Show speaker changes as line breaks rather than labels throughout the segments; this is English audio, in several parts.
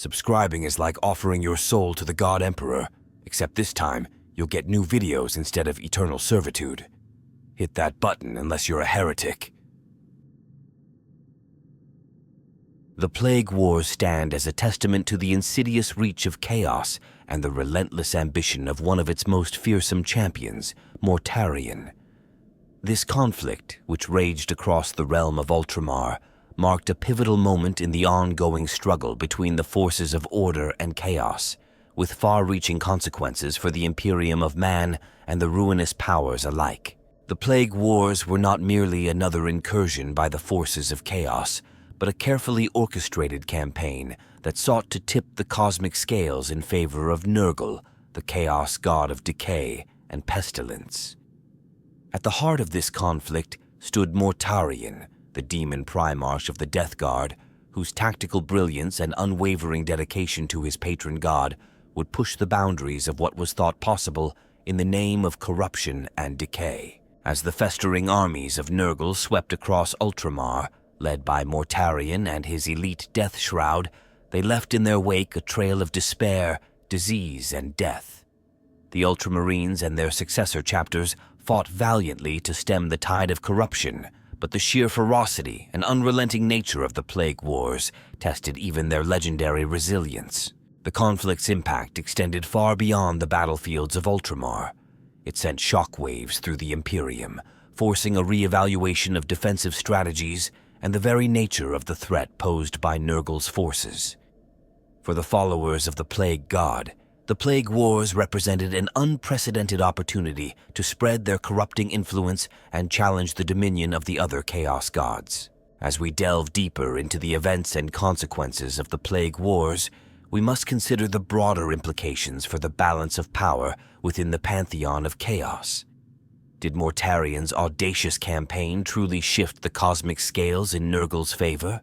Subscribing is like offering your soul to the God Emperor, except this time you'll get new videos instead of eternal servitude. Hit that button unless you're a heretic. The Plague Wars stand as a testament to the insidious reach of chaos and the relentless ambition of one of its most fearsome champions, Mortarion. This conflict, which raged across the realm of Ultramar, marked a pivotal moment in the ongoing struggle between the forces of order and chaos, with far-reaching consequences for the Imperium of Man and the ruinous powers alike. The Plague Wars were not merely another incursion by the forces of chaos, but a carefully orchestrated campaign that sought to tip the cosmic scales in favor of Nurgle, the chaos god of decay and pestilence. At the heart of this conflict stood Mortarion, the demon Primarch of the Death Guard, whose tactical brilliance and unwavering dedication to his patron god would push the boundaries of what was thought possible in the name of corruption and decay. As the festering armies of Nurgle swept across Ultramar, led by Mortarion and his elite Death Shroud, they left in their wake a trail of despair, disease, and death. The Ultramarines and their successor chapters fought valiantly to stem the tide of corruption, but the sheer ferocity and unrelenting nature of the Plague Wars tested even their legendary resilience. The conflict's impact extended far beyond the battlefields of Ultramar. It sent shockwaves through the Imperium, forcing a re-evaluation of defensive strategies and the very nature of the threat posed by Nurgle's forces. For the followers of the Plague God, the Plague Wars represented an unprecedented opportunity to spread their corrupting influence and challenge the dominion of the other Chaos Gods. As we delve deeper into the events and consequences of the Plague Wars, we must consider the broader implications for the balance of power within the pantheon of chaos. Did Mortarion's audacious campaign truly shift the cosmic scales in Nurgle's favor?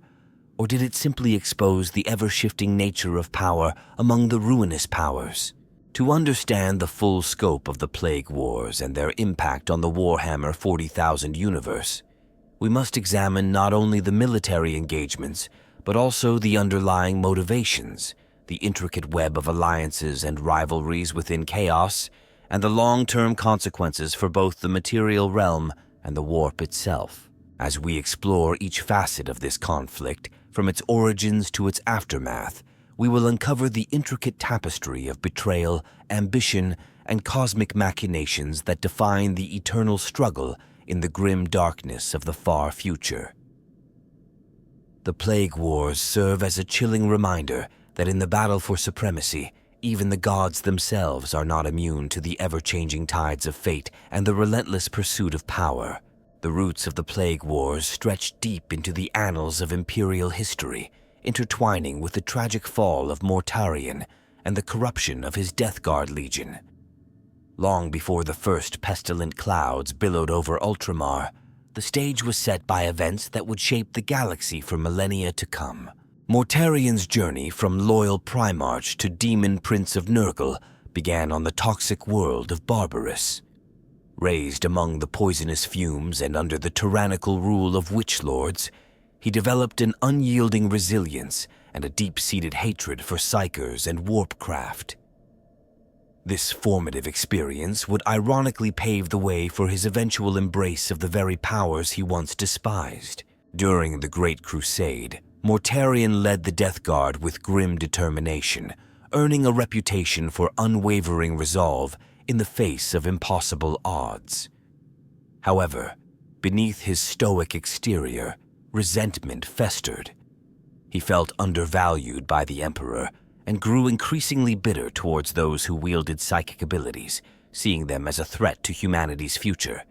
Or did it simply expose the ever-shifting nature of power among the ruinous powers? To understand the full scope of the Plague Wars and their impact on the Warhammer 40,000 universe, we must examine not only the military engagements, but also the underlying motivations, the intricate web of alliances and rivalries within chaos, and the long-term consequences for both the material realm and the warp itself. As we explore each facet of this conflict, from its origins to its aftermath, we will uncover the intricate tapestry of betrayal, ambition, and cosmic machinations that define the eternal struggle in the grim darkness of the far future. The Plague Wars serve as a chilling reminder that in the battle for supremacy, even the gods themselves are not immune to the ever-changing tides of fate and the relentless pursuit of power. The roots of the Plague Wars stretch deep into the annals of imperial history, intertwining with the tragic fall of Mortarion and the corruption of his Death Guard Legion. Long before the first pestilent clouds billowed over Ultramar, the stage was set by events that would shape the galaxy for millennia to come. Mortarion's journey from loyal Primarch to Demon Prince of Nurgle began on the toxic world of Barbarous. Raised among the poisonous fumes and under the tyrannical rule of witch lords, he developed an unyielding resilience and a deep-seated hatred for psychers and warpcraft. This formative experience would ironically pave the way for his eventual embrace of the very powers he once despised. During the Great Crusade, Mortarion led the Death Guard with grim determination, earning a reputation for unwavering resolve in the face of impossible odds. However, beneath his stoic exterior, resentment festered. He felt undervalued by the Emperor and grew increasingly bitter towards those who wielded psychic abilities, seeing them as a threat to humanity's future.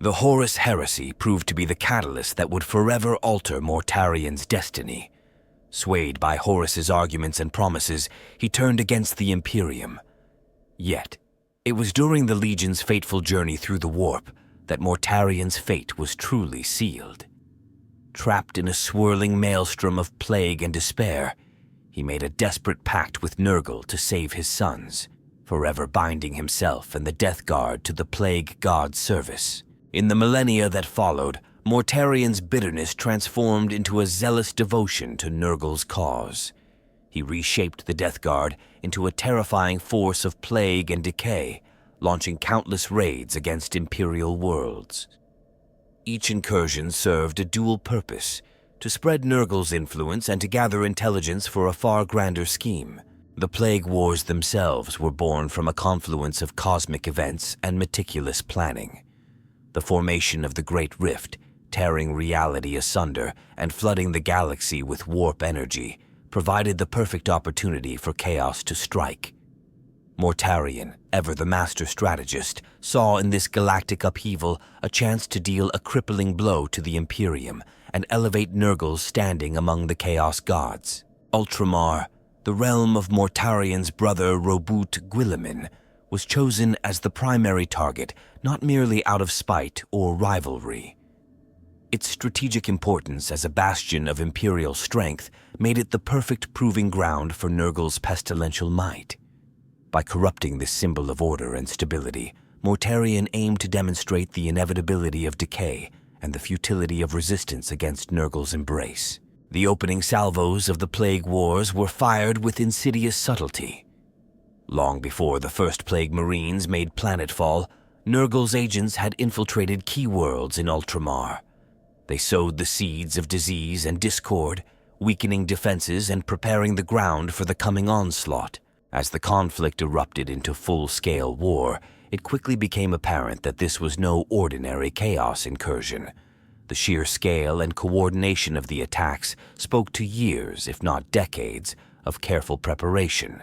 The Horus Heresy proved to be the catalyst that would forever alter Mortarion's destiny. Swayed by Horus's arguments and promises, he turned against the Imperium. Yet, it was during the Legion's fateful journey through the warp that Mortarion's fate was truly sealed. Trapped in a swirling maelstrom of plague and despair, he made a desperate pact with Nurgle to save his sons, forever binding himself and the Death Guard to the Plague God's service. In the millennia that followed, Mortarion's bitterness transformed into a zealous devotion to Nurgle's cause. He reshaped the Death Guard into a terrifying force of plague and decay, launching countless raids against Imperial worlds. Each incursion served a dual purpose: to spread Nurgle's influence and to gather intelligence for a far grander scheme. The Plague Wars themselves were born from a confluence of cosmic events and meticulous planning. The formation of the Great Rift, tearing reality asunder and flooding the galaxy with warp energy, provided the perfect opportunity for chaos to strike. Mortarion, ever the master strategist, saw in this galactic upheaval a chance to deal a crippling blow to the Imperium and elevate Nurgle's standing among the Chaos Gods. Ultramar, the realm of Mortarion's brother Robut Guilliman, was chosen as the primary target, not merely out of spite or rivalry. Its strategic importance as a bastion of Imperial strength made it the perfect proving ground for Nurgle's pestilential might. By corrupting this symbol of order and stability, Mortarion aimed to demonstrate the inevitability of decay and the futility of resistance against Nurgle's embrace. The opening salvos of the Plague Wars were fired with insidious subtlety. Long before the first Plague Marines made planetfall, Nurgle's agents had infiltrated key worlds in Ultramar. They sowed the seeds of disease and discord, weakening defenses and preparing the ground for the coming onslaught. As the conflict erupted into full-scale war, it quickly became apparent that this was no ordinary chaos incursion. The sheer scale and coordination of the attacks spoke to years, if not decades, of careful preparation.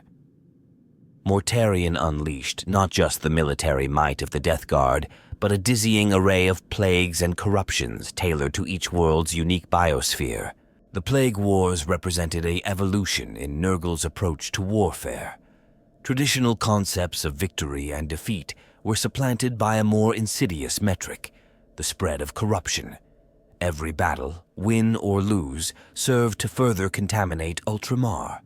Mortarion unleashed not just the military might of the Death Guard, but a dizzying array of plagues and corruptions tailored to each world's unique biosphere. The Plague Wars represented an evolution in Nurgle's approach to warfare. Traditional concepts of victory and defeat were supplanted by a more insidious metric: the spread of corruption. Every battle, win or lose, served to further contaminate Ultramar.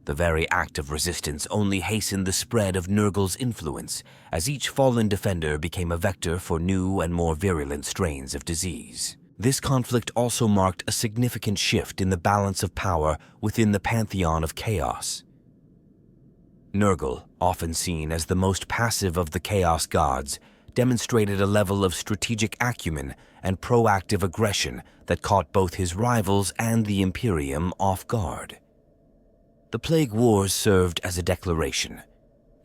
The very act of resistance only hastened the spread of Nurgle's influence, as each fallen defender became a vector for new and more virulent strains of disease. This conflict also marked a significant shift in the balance of power within the pantheon of chaos. Nurgle, often seen as the most passive of the Chaos Gods, demonstrated a level of strategic acumen and proactive aggression that caught both his rivals and the Imperium off guard. The Plague Wars served as a declaration.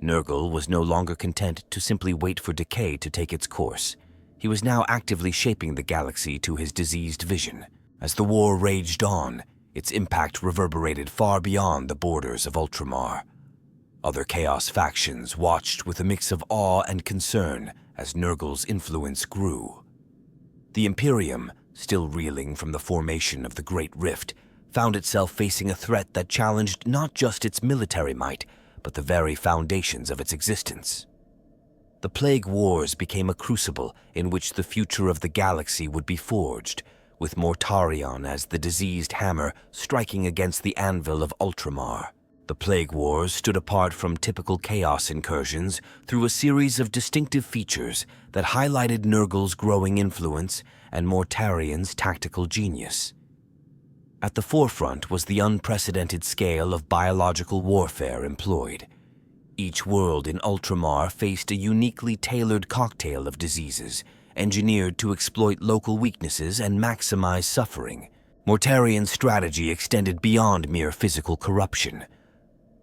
Nurgle was no longer content to simply wait for decay to take its course. He was now actively shaping the galaxy to his diseased vision. As the war raged on, its impact reverberated far beyond the borders of Ultramar. Other Chaos factions watched with a mix of awe and concern as Nurgle's influence grew. The Imperium, still reeling from the formation of the Great Rift, found itself facing a threat that challenged not just its military might, but the very foundations of its existence. The Plague Wars became a crucible in which the future of the galaxy would be forged, with Mortarion as the diseased hammer striking against the anvil of Ultramar. The Plague Wars stood apart from typical chaos incursions through a series of distinctive features that highlighted Nurgle's growing influence and Mortarion's tactical genius. At the forefront was the unprecedented scale of biological warfare employed. Each world in Ultramar faced a uniquely tailored cocktail of diseases, engineered to exploit local weaknesses and maximize suffering. Mortarion's strategy extended beyond mere physical corruption.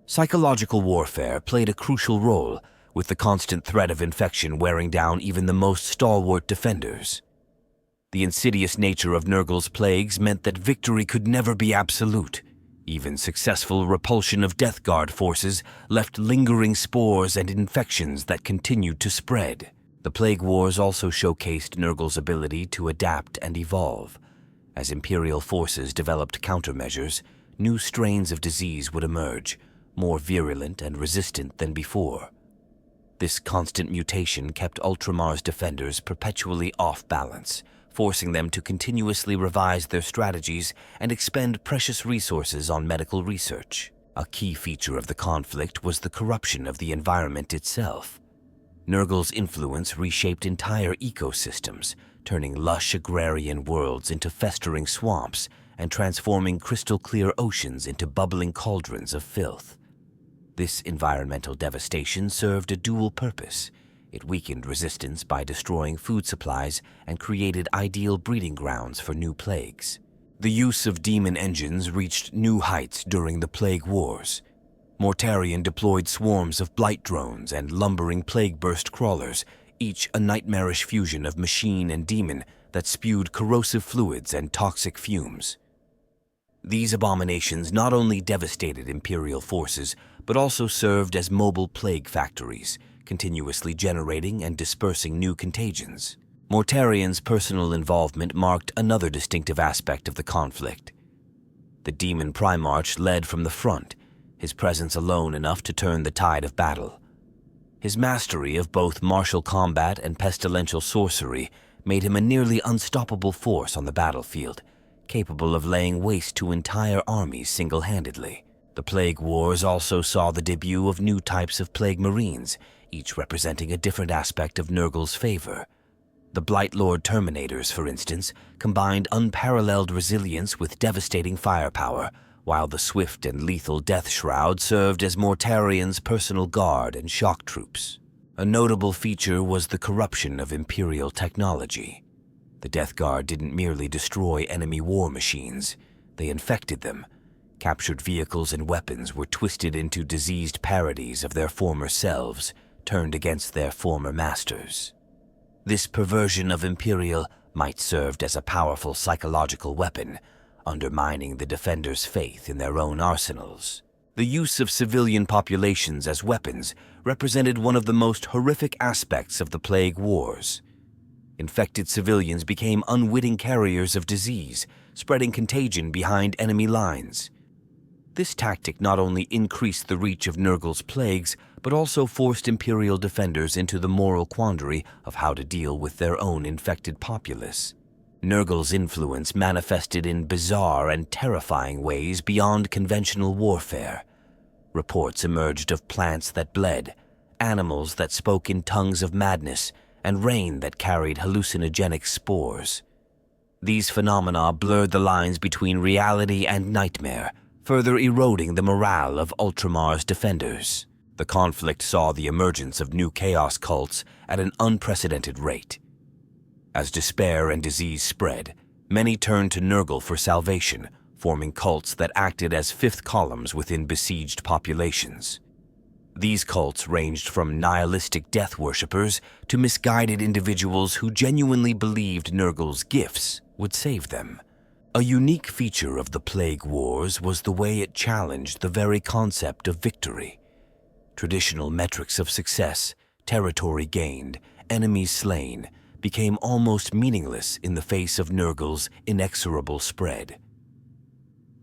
Psychological warfare played a crucial role, with the constant threat of infection wearing down even the most stalwart defenders. The insidious nature of Nurgle's plagues meant that victory could never be absolute. Even successful repulsion of Death Guard forces left lingering spores and infections that continued to spread. The Plague Wars also showcased Nurgle's ability to adapt and evolve. As Imperial forces developed countermeasures, new strains of disease would emerge, more virulent and resistant than before. This constant mutation kept Ultramar's defenders perpetually off balance, forcing them to continuously revise their strategies and expend precious resources on medical research. A key feature of the conflict was the corruption of the environment itself. Nurgle's influence reshaped entire ecosystems, turning lush agrarian worlds into festering swamps and transforming crystal-clear oceans into bubbling cauldrons of filth. This environmental devastation served a dual purpose. It weakened resistance by destroying food supplies and created ideal breeding grounds for new plagues. The use of demon engines reached new heights during the Plague Wars. Mortarion deployed swarms of blight drones and lumbering plague-burst crawlers, each a nightmarish fusion of machine and demon that spewed corrosive fluids and toxic fumes. These abominations not only devastated Imperial forces, but also served as mobile plague factories, continuously generating and dispersing new contagions. Mortarion's personal involvement marked another distinctive aspect of the conflict. The demon Primarch led from the front, his presence alone enough to turn the tide of battle. His mastery of both martial combat and pestilential sorcery made him a nearly unstoppable force on the battlefield, capable of laying waste to entire armies single-handedly. The Plague Wars also saw the debut of new types of Plague Marines, each representing a different aspect of Nurgle's favor. The Blightlord Terminators, for instance, combined unparalleled resilience with devastating firepower, while the swift and lethal Death Shroud served as Mortarion's personal guard and shock troops. A notable feature was the corruption of Imperial technology. The Death Guard didn't merely destroy enemy war machines, they infected them. Captured vehicles and weapons were twisted into diseased parodies of their former selves, turned against their former masters. This perversion of Imperial might serve as a powerful psychological weapon, undermining the defenders' faith in their own arsenals. The use of civilian populations as weapons represented one of the most horrific aspects of the Plague Wars. Infected civilians became unwitting carriers of disease, spreading contagion behind enemy lines. This tactic not only increased the reach of Nurgle's plagues, but also forced Imperial defenders into the moral quandary of how to deal with their own infected populace. Nurgle's influence manifested in bizarre and terrifying ways beyond conventional warfare. Reports emerged of plants that bled, animals that spoke in tongues of madness, and rain that carried hallucinogenic spores. These phenomena blurred the lines between reality and nightmare, further eroding the morale of Ultramar's defenders. The conflict saw the emergence of new chaos cults at an unprecedented rate. As despair and disease spread, many turned to Nurgle for salvation, forming cults that acted as fifth columns within besieged populations. These cults ranged from nihilistic death worshippers to misguided individuals who genuinely believed Nurgle's gifts would save them. A unique feature of the Plague Wars was the way it challenged the very concept of victory. Traditional metrics of success, territory gained, enemies slain, became almost meaningless in the face of Nurgle's inexorable spread.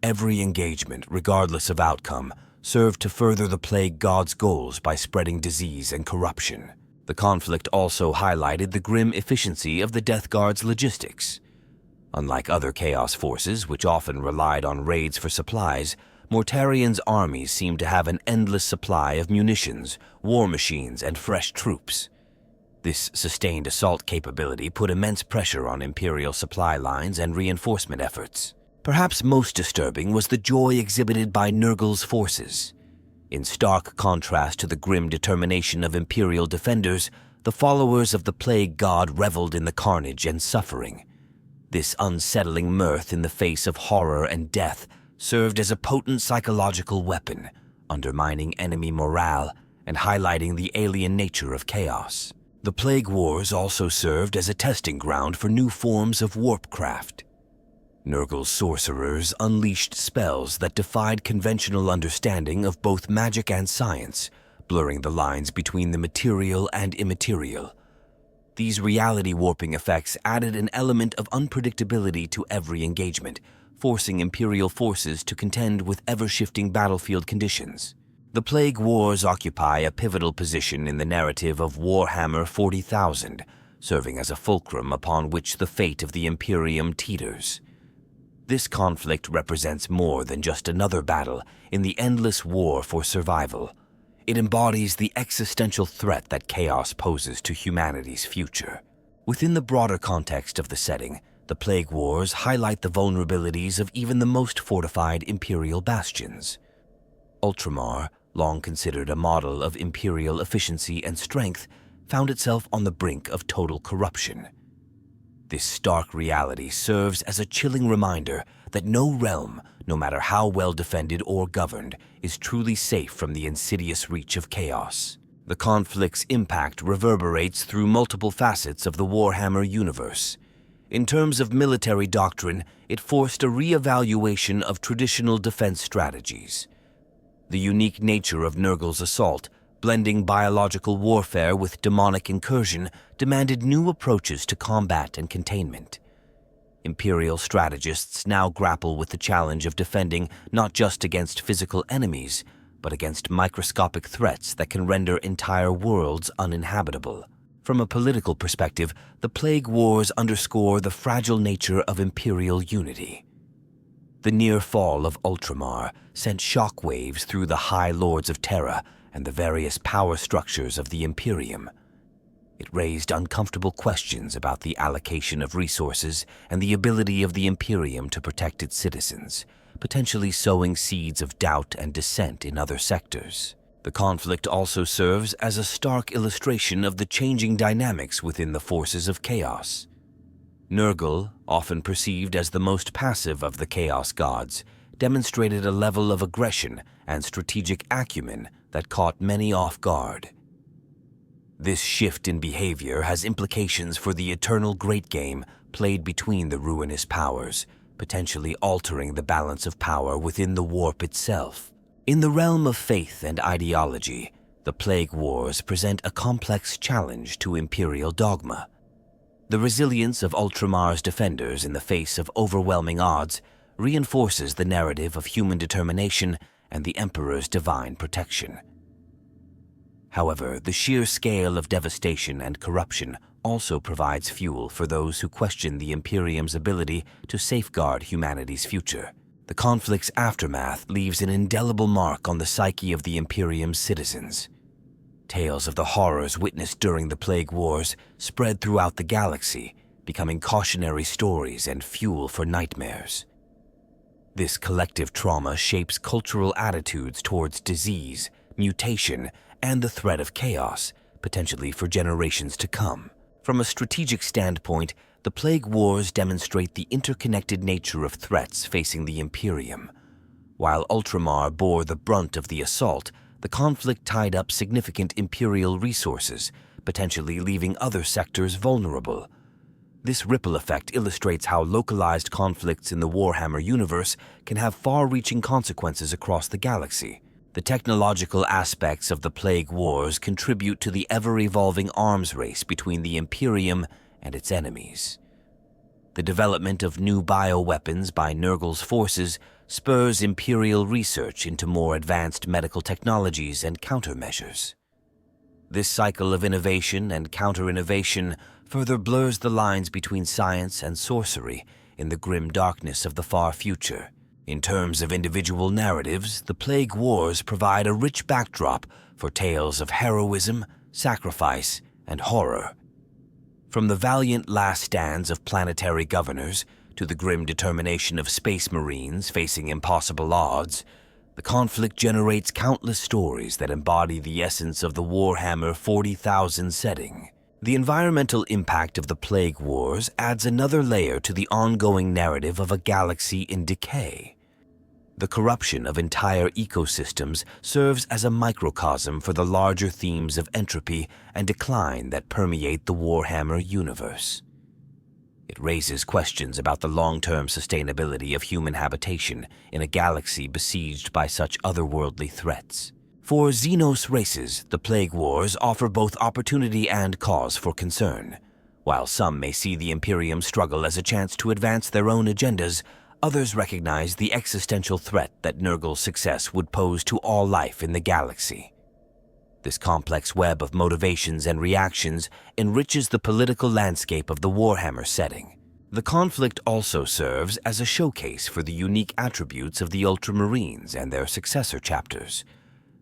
Every engagement, regardless of outcome, served to further the Plague God's goals by spreading disease and corruption. The conflict also highlighted the grim efficiency of the Death Guard's logistics. Unlike other Chaos forces, which often relied on raids for supplies, Mortarion's armies seemed to have an endless supply of munitions, war machines, and fresh troops. This sustained assault capability put immense pressure on Imperial supply lines and reinforcement efforts. Perhaps most disturbing was the joy exhibited by Nurgle's forces. In stark contrast to the grim determination of Imperial defenders, the followers of the Plague God reveled in the carnage and suffering. This unsettling mirth in the face of horror and death served as a potent psychological weapon, undermining enemy morale and highlighting the alien nature of chaos. The Plague Wars also served as a testing ground for new forms of warpcraft. Nurgle's sorcerers unleashed spells that defied conventional understanding of both magic and science, blurring the lines between the material and immaterial. These reality-warping effects added an element of unpredictability to every engagement, forcing Imperial forces to contend with ever-shifting battlefield conditions. The Plague Wars occupy a pivotal position in the narrative of Warhammer 40,000, serving as a fulcrum upon which the fate of the Imperium teeters. This conflict represents more than just another battle in the endless war for survival. It embodies the existential threat that chaos poses to humanity's future. Within the broader context of the setting, the Plague Wars highlight the vulnerabilities of even the most fortified Imperial bastions. Ultramar, long considered a model of Imperial efficiency and strength, found itself on the brink of total corruption. This stark reality serves as a chilling reminder that no realm, no matter how well defended or governed, is truly safe from the insidious reach of chaos. The conflict's impact reverberates through multiple facets of the Warhammer universe. In terms of military doctrine, it forced a re-evaluation of traditional defense strategies. The unique nature of Nurgle's assault, blending biological warfare with demonic incursion, demanded new approaches to combat and containment. Imperial strategists now grapple with the challenge of defending not just against physical enemies, but against microscopic threats that can render entire worlds uninhabitable. From a political perspective, the Plague Wars underscore the fragile nature of Imperial unity. The near fall of Ultramar sent shockwaves through the High Lords of Terra and the various power structures of the Imperium. It raised uncomfortable questions about the allocation of resources and the ability of the Imperium to protect its citizens, potentially sowing seeds of doubt and dissent in other sectors. The conflict also serves as a stark illustration of the changing dynamics within the forces of chaos. Nurgle, often perceived as the most passive of the Chaos Gods, demonstrated a level of aggression and strategic acumen that caught many off guard. This shift in behavior has implications for the eternal great game played between the ruinous powers, potentially altering the balance of power within the warp itself. In the realm of faith and ideology, the Plague Wars present a complex challenge to Imperial dogma. The resilience of Ultramar's defenders in the face of overwhelming odds reinforces the narrative of human determination and the Emperor's divine protection. However, the sheer scale of devastation and corruption also provides fuel for those who question the Imperium's ability to safeguard humanity's future. The conflict's aftermath leaves an indelible mark on the psyche of the Imperium's citizens. Tales of the horrors witnessed during the Plague Wars spread throughout the galaxy, becoming cautionary stories and fuel for nightmares. This collective trauma shapes cultural attitudes towards disease, mutation, and the threat of chaos, potentially for generations to come. From a strategic standpoint, the Plague Wars demonstrate the interconnected nature of threats facing the Imperium. While Ultramar bore the brunt of the assault, the conflict tied up significant Imperial resources, potentially leaving other sectors vulnerable. This ripple effect illustrates how localized conflicts in the Warhammer universe can have far-reaching consequences across the galaxy. The technological aspects of the Plague Wars contribute to the ever-evolving arms race between the Imperium and its enemies. The development of new bioweapons by Nurgle's forces spurs Imperial research into more advanced medical technologies and countermeasures. This cycle of innovation and counter-innovation further blurs the lines between science and sorcery in the grim darkness of the far future. In terms of individual narratives, the Plague Wars provide a rich backdrop for tales of heroism, sacrifice, and horror. From the valiant last stands of planetary governors to the grim determination of space marines facing impossible odds, the conflict generates countless stories that embody the essence of the Warhammer 40,000 setting. The environmental impact of the Plague Wars adds another layer to the ongoing narrative of a galaxy in decay. The corruption of entire ecosystems serves as a microcosm for the larger themes of entropy and decline that permeate the Warhammer universe. It raises questions about the long-term sustainability of human habitation in a galaxy besieged by such otherworldly threats. For Xenos races, the Plague Wars offer both opportunity and cause for concern. While some may see the Imperium struggle as a chance to advance their own agendas, others recognize the existential threat that Nurgle's success would pose to all life in the galaxy. This complex web of motivations and reactions enriches the political landscape of the Warhammer setting. The conflict also serves as a showcase for the unique attributes of the Ultramarines and their successor chapters.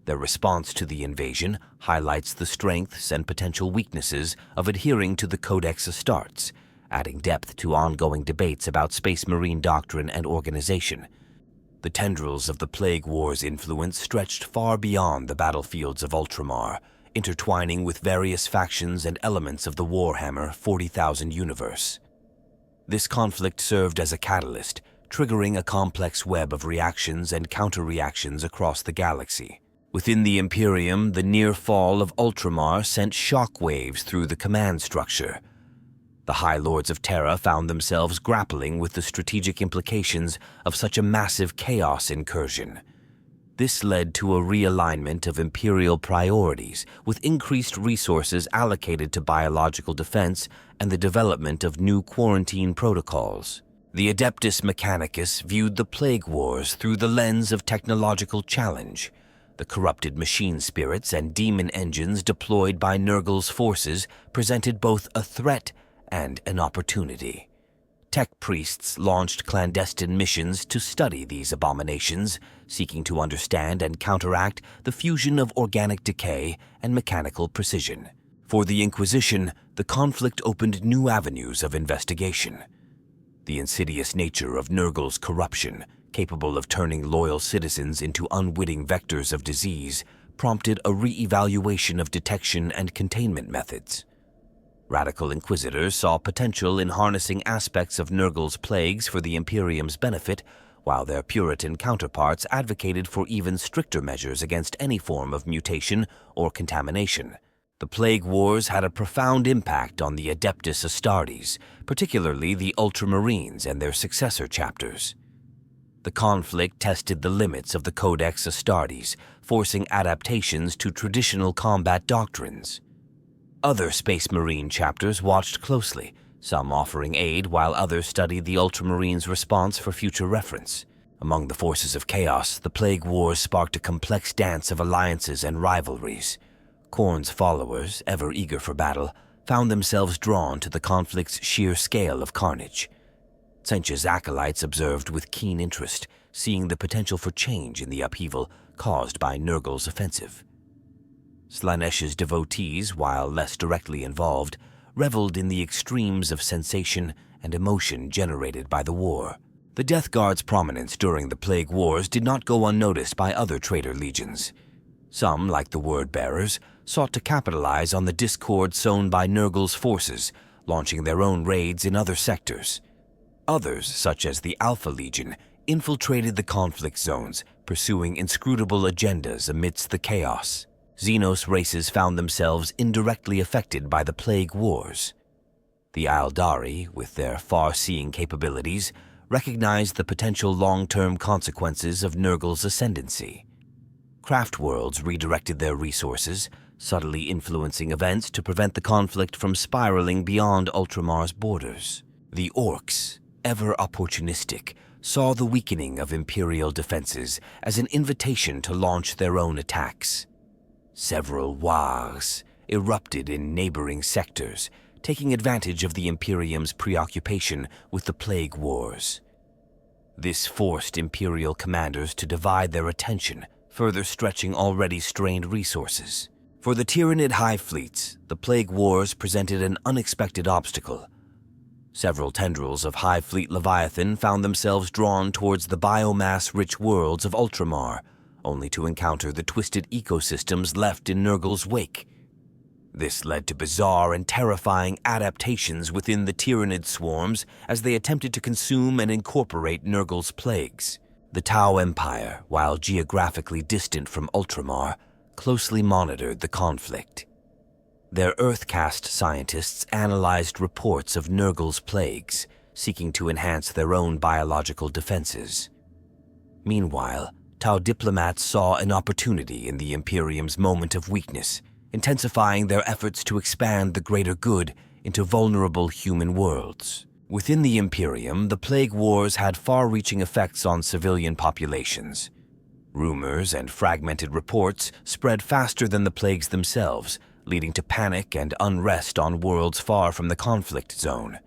Their response to the invasion highlights the strengths and potential weaknesses of adhering to the Codex Astartes, adding depth to ongoing debates about Space Marine doctrine and organization. The tendrils of the Plague War's influence stretched far beyond the battlefields of Ultramar, intertwining with various factions and elements of the Warhammer 40,000 universe. This conflict served as a catalyst, triggering a complex web of reactions and counter-reactions across the galaxy. Within the Imperium, the near fall of Ultramar sent shockwaves through the command structure. The High Lords of Terra found themselves grappling with the strategic implications of such a massive chaos incursion. This led to a realignment of Imperial priorities, with increased resources allocated to biological defense and the development of new quarantine protocols. The Adeptus Mechanicus viewed the Plague Wars through the lens of technological challenge. The corrupted machine spirits and demon engines deployed by Nurgle's forces presented both a threat and an opportunity. Tech priests launched clandestine missions to study these abominations, seeking to understand and counteract the fusion of organic decay and mechanical precision. For the Inquisition, the conflict opened new avenues of investigation. The insidious nature of Nurgle's corruption, capable of turning loyal citizens into unwitting vectors of disease, prompted a re-evaluation of detection and containment methods. Radical Inquisitors saw potential in harnessing aspects of Nurgle's plagues for the Imperium's benefit, while their Puritan counterparts advocated for even stricter measures against any form of mutation or contamination. The Plague Wars had a profound impact on the Adeptus Astartes, particularly the Ultramarines and their successor chapters. The conflict tested the limits of the Codex Astartes, forcing adaptations to traditional combat doctrines. Other Space Marine chapters watched closely, some offering aid while others studied the Ultramarines' response for future reference. Among the forces of chaos, the Plague Wars sparked a complex dance of alliances and rivalries. Khorne's followers, ever eager for battle, found themselves drawn to the conflict's sheer scale of carnage. Tzeentch's acolytes observed with keen interest, seeing the potential for change in the upheaval caused by Nurgle's offensive. Slaaneish's devotees, while less directly involved, reveled in the extremes of sensation and emotion generated by the war. The Death Guard's prominence during the Plague Wars did not go unnoticed by other traitor legions. Some, like the Word-Bearers, sought to capitalize on the discord sown by Nurgle's forces, launching their own raids in other sectors. Others, such as the Alpha Legion, infiltrated the conflict zones, pursuing inscrutable agendas amidst the chaos. Xenos races found themselves indirectly affected by the Plague Wars. The Aeldari, with their far-seeing capabilities, recognized the potential long-term consequences of Nurgle's ascendancy. Craftworlds redirected their resources, subtly influencing events to prevent the conflict from spiraling beyond Ultramar's borders. The Orcs, ever opportunistic, saw the weakening of Imperial defenses as an invitation to launch their own attacks. Several wars erupted in neighboring sectors, taking advantage of the Imperium's preoccupation with the Plague Wars. This forced Imperial commanders to divide their attention, further stretching already strained resources. For the Tyranid hive fleets, the Plague Wars presented an unexpected obstacle. Several tendrils of Hive Fleet Leviathan found themselves drawn towards the biomass-rich worlds of Ultramar, only to encounter the twisted ecosystems left in Nurgle's wake. This led to bizarre and terrifying adaptations within the Tyranid swarms as they attempted to consume and incorporate Nurgle's plagues. The Tau Empire, while geographically distant from Ultramar, closely monitored the conflict. Their Earth-cast scientists analyzed reports of Nurgle's plagues, seeking to enhance their own biological defenses. Meanwhile, Tau diplomats saw an opportunity in the Imperium's moment of weakness, intensifying their efforts to expand the greater good into vulnerable human worlds. Within the Imperium, the Plague Wars had far-reaching effects on civilian populations. Rumors and fragmented reports spread faster than the plagues themselves, leading to panic and unrest on worlds far from the conflict zone.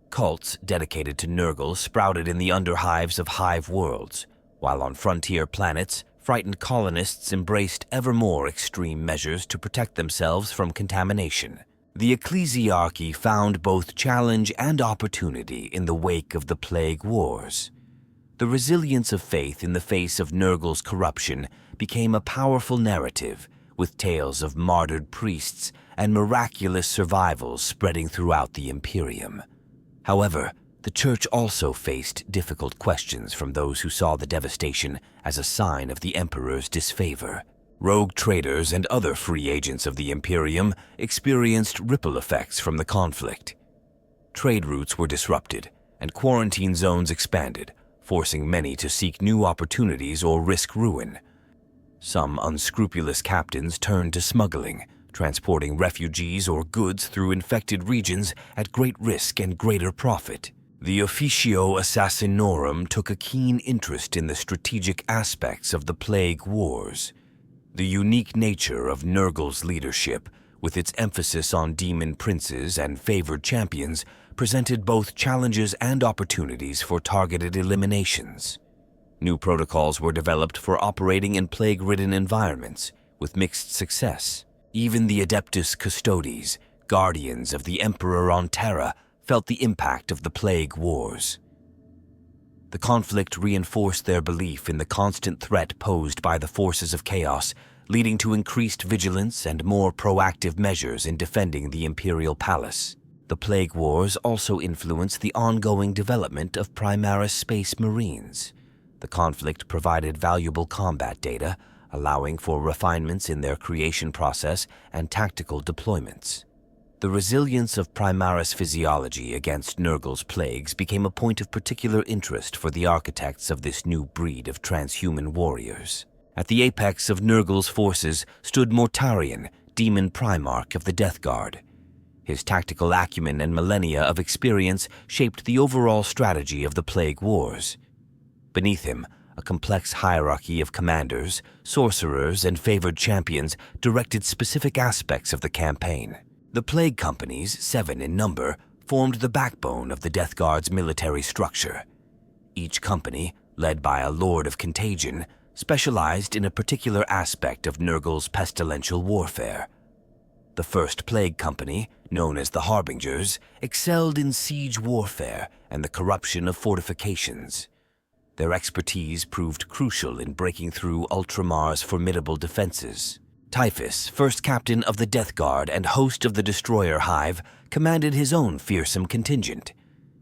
Cults dedicated to Nurgle sprouted in the underhives of hive worlds, while on frontier planets, frightened colonists embraced ever more extreme measures to protect themselves from contamination. The ecclesiarchy found both challenge and opportunity in the wake of the Plague Wars. The resilience of faith in the face of Nurgle's corruption became a powerful narrative, with tales of martyred priests and miraculous survivals spreading throughout the Imperium. However, the Church also faced difficult questions from those who saw the devastation as a sign of the Emperor's disfavor. Rogue traders and other free agents of the Imperium experienced ripple effects from the conflict. Trade routes were disrupted, and quarantine zones expanded, forcing many to seek new opportunities or risk ruin. Some unscrupulous captains turned to smuggling, transporting refugees or goods through infected regions at great risk and greater profit. The Officio Assassinorum took a keen interest in the strategic aspects of the Plague Wars. The unique nature of Nurgle's leadership, with its emphasis on demon princes and favored champions, presented both challenges and opportunities for targeted eliminations. New protocols were developed for operating in plague-ridden environments, with mixed success. Even the Adeptus Custodes, guardians of the Emperor on Terra, felt the impact of the Plague Wars. The conflict reinforced their belief in the constant threat posed by the forces of chaos, leading to increased vigilance and more proactive measures in defending the Imperial Palace. The Plague Wars also influenced the ongoing development of Primaris Space Marines. The conflict provided valuable combat data, allowing for refinements in their creation process and tactical deployments. The resilience of Primaris physiology against Nurgle's plagues became a point of particular interest for the architects of this new breed of transhuman warriors. At the apex of Nurgle's forces stood Mortarion, demon primarch of the Death Guard. His tactical acumen and millennia of experience shaped the overall strategy of the Plague Wars. Beneath him, a complex hierarchy of commanders, sorcerers, and favored champions directed specific aspects of the campaign. The Plague Companies, 7 in number, formed the backbone of the Death Guard's military structure. Each company, led by a Lord of Contagion, specialized in a particular aspect of Nurgle's pestilential warfare. The First Plague Company, known as the Harbingers, excelled in siege warfare and the corruption of fortifications. Their expertise proved crucial in breaking through Ultramar's formidable defenses. Typhus, first captain of the Death Guard and host of the Destroyer Hive, commanded his own fearsome contingent.